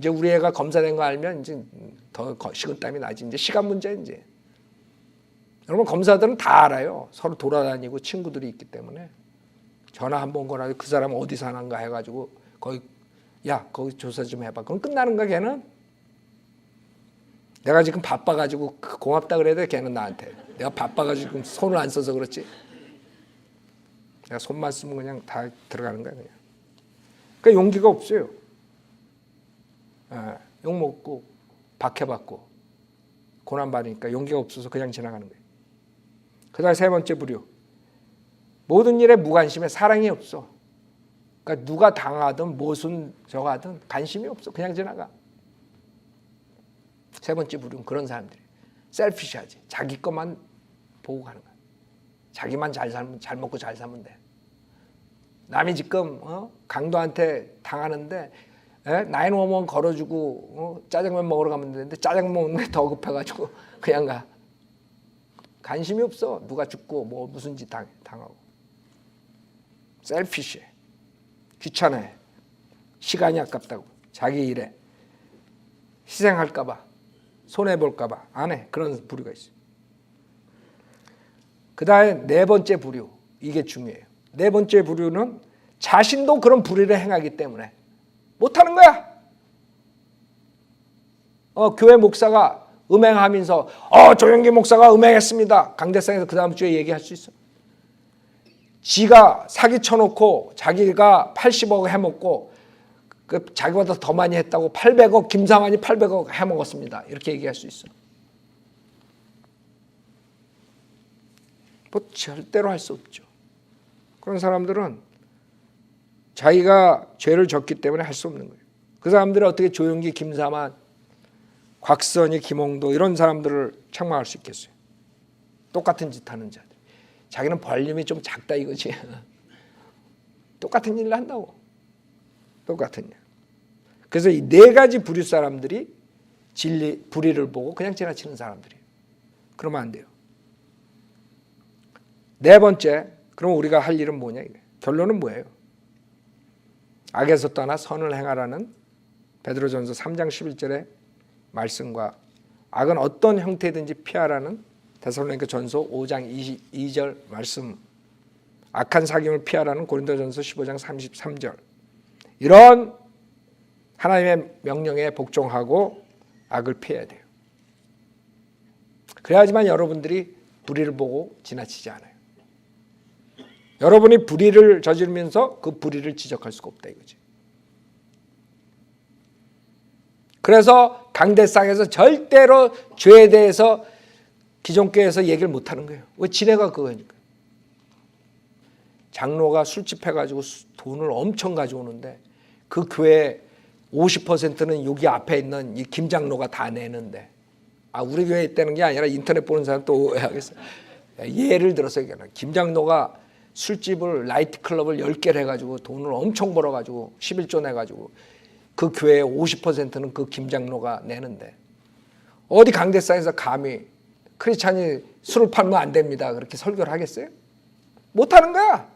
이제 우리 애가 검사된 거 알면 이제 더 식은땀이 나지. 이제 시간 문제 이제. 여러분 검사들은 다 알아요. 서로 돌아다니고 친구들이 있기 때문에 전화 한 번 걸어가지고 그 사람 어디 사는가 해가지고 거기 거기 조사 좀 해봐. 그럼 끝나는 거야 걔는. 내가 지금 바빠가지고 고맙다 그래야 돼 걔는 나한테. 내가 바빠가지고 지금 손을 안 써서 그렇지. 내가 손만 쓰면 그냥 다 들어가는 거야 그냥. 그러니까 용기가 없어요. 욕 먹고 박해받고 고난받으니까 용기가 없어서 그냥 지나가는 거예요. 그 다음에 세 번째 부류. 모든 일에 무관심해. 사랑이 없어. 그러니까 누가 당하든 무슨 저거 하든 관심이 없어. 그냥 지나가. 세 번째 부류는 그런 사람들이 셀피시하지. 자기 것만 보고 가는 거야. 자기만 잘 먹고 잘 살면 돼. 남이 지금 강도한테 당하는데 911 걸어주고 짜장면 먹으러 가면 되는데 짜장면 먹는 게 더 급해가지고 그냥 가. 관심이 없어. 누가 죽고 뭐 무슨 짓 당하고. 셀피시해. 귀찮아해. 시간이 아깝다고. 자기 일에 희생할까 봐. 손해볼까 봐. 안 해. 그런 부류가 있어요. 그 다음에 네 번째 부류. 이게 중요해요. 네 번째 부류는 자신도 그런 불의를 행하기 때문에 못하는 거야. 교회 목사가 음행하면서 조영기 목사가 음행했습니다. 강대상에서 그 다음 주에 얘기할 수 있어. 지가 사기 쳐놓고 자기가 80억 해먹고 자기보다 더 많이 했다고 800억 김상환이 800억 해먹었습니다. 이렇게 얘기할 수 있어. 뭐 절대로 할 수 없죠. 그런 사람들은 자기가 죄를 졌기 때문에 할 수 없는 거예요. 그 사람들이 어떻게 조영기, 김사만, 곽선희, 김홍도 이런 사람들을 책망할 수 있겠어요? 똑같은 짓 하는 자들. 자기는 벌림이 좀 작다 이거지. 똑같은 일을 한다고. 똑같은 일. 그래서 이 네 가지 부류 사람들이 불의를 보고 그냥 지나치는 사람들이에요. 그러면 안 돼요. 네 번째, 그럼 우리가 할 일은 뭐냐? 결론은 뭐예요? 악에서 떠나 선을 행하라는 베드로전서 3장 11절의 말씀과 악은 어떤 형태든지 피하라는 데살로니가전서 5장 22절 말씀, 악한 사귐을 피하라는 고린도전서 15장 33절, 이런 하나님의 명령에 복종하고 악을 피해야 돼요. 그래야지만 여러분들이 불의를 보고 지나치지 않아요. 여러분이 불의를 저지르면서 그 불의를 지적할 수가 없다 이거지. 그래서 강대상에서 절대로 죄에 대해서 기존교회에서 얘기를 못하는 거예요. 왜? 지네가 그거니까. 장로가 술집해가지고 돈을 엄청 가져오는데 그 교회 50%는 여기 앞에 있는 이 김장로가 다 내는데, 우리 교회에 있다는 게 아니라 인터넷 보는 사람 또 오해하겠어요. 예를 들어서 얘기하는 김장로가 술집을 나이트클럽을 10개를 해가지고 돈을 엄청 벌어가지고 11조 내가지고 그 교회의 50%는 그 김장로가 내는데 어디 강대상에서 감히 크리스찬이 술을 팔면 안 됩니다 그렇게 설교를 하겠어요? 못하는 거야.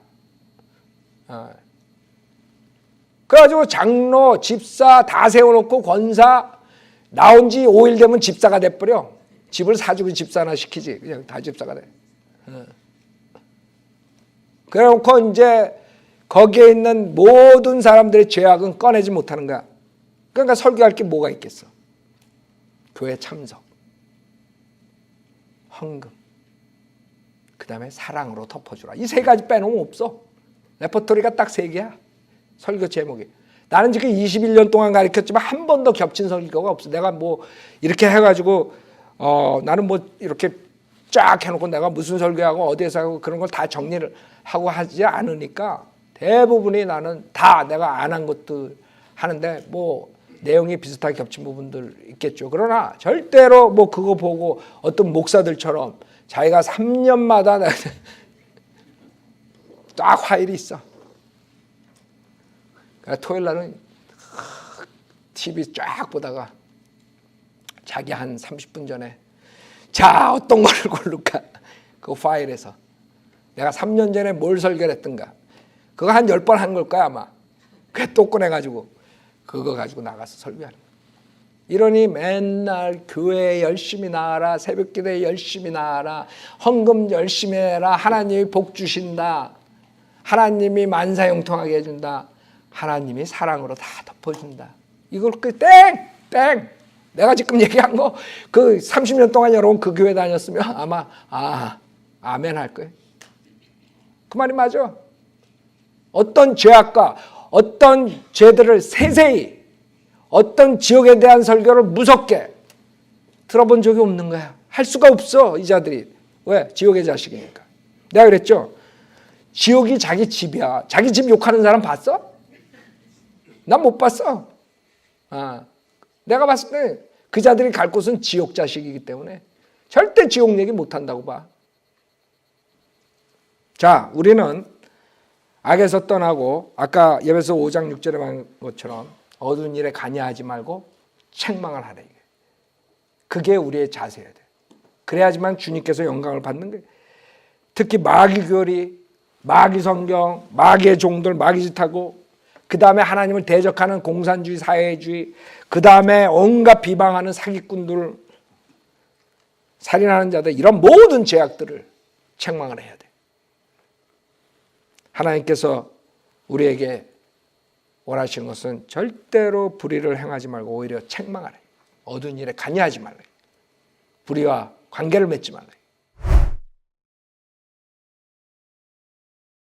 그래가지고 장로, 집사 다 세워놓고 권사 나온 지 5일 되면 집사가 돼버려. 집을 사주고 집사 하나 시키지. 그냥 다 집사가 돼. 그래놓고 이제 거기에 있는 모든 사람들의 죄악은 꺼내지 못하는 거야. 그러니까 설교할 게 뭐가 있겠어? 교회 참석, 헌금, 그 다음에 사랑으로 덮어주라. 이 세 가지 빼놓으면 없어. 레퍼토리가 딱 세 개야. 설교 제목이. 나는 지금 21년 동안 가르쳤지만 한 번도 겹친 설교가 없어. 내가 뭐 이렇게 해가지고 나는 뭐 이렇게 쫙 해놓고 내가 무슨 설교하고 어디에서 하고 그런 걸 다 정리를 하고 하지 않으니까 대부분이 나는 다 내가 안 한 것들 하는데 뭐 내용이 비슷하게 겹친 부분들 있겠죠. 그러나 절대로 뭐 그거 보고 어떤 목사들처럼 자기가 3년마다 딱 화일이 있어. 그러니까 토요일 날은 TV 쫙 보다가 자기 한 30분 전에 자 어떤 거를 고를까? 그 파일에서 내가 3년 전에 뭘 설교를 했던가 그거 한 10번 한 걸 거야 아마. 그게 또 꺼내가지고 그거 가지고 나가서 설교하는 거야. 이러니 맨날 교회 열심히 나가라, 새벽기도에 열심히 나가라, 헌금 열심히 해라, 하나님이 복 주신다, 하나님이 만사형통하게 해준다, 하나님이 사랑으로 다 덮어준다. 이걸 땡! 내가 지금 얘기한 거 그 30년 동안 여러분 그 교회 다녔으면 아마 아멘 할 거예요. 그 말이 맞아. 어떤 죄악과 어떤 죄들을 세세히 어떤 지옥에 대한 설교를 무섭게 들어본 적이 없는 거야. 할 수가 없어 이 자들이. 왜? 지옥의 자식이니까. 내가 그랬죠. 지옥이 자기 집이야. 자기 집 욕하는 사람 봤어? 난 못 봤어. 내가 봤을 때 그 자들이 갈 곳은 지옥 자식이기 때문에 절대 지옥 얘기 못 한다고 봐. 자, 우리는 악에서 떠나고 아까 에베소 5장 6절에 말한 것처럼 어두운 일에 관여하지 말고 책망을 하래. 그게 우리의 자세여야 돼. 그래야지만 주님께서 영광을 받는 거예요. 특히 마귀 교리, 마귀 성경, 마귀의 종들, 마귀 짓하고 그 다음에 하나님을 대적하는 공산주의, 사회주의, 그 다음에 온갖 비방하는 사기꾼들, 살인하는 자들, 이런 모든 죄악들을 책망을 해야 돼. 하나님께서 우리에게 원하시는 것은 절대로 불의를 행하지 말고 오히려 책망하래. 어두운 일에 관여하지 말래. 불의와 관계를 맺지 말래.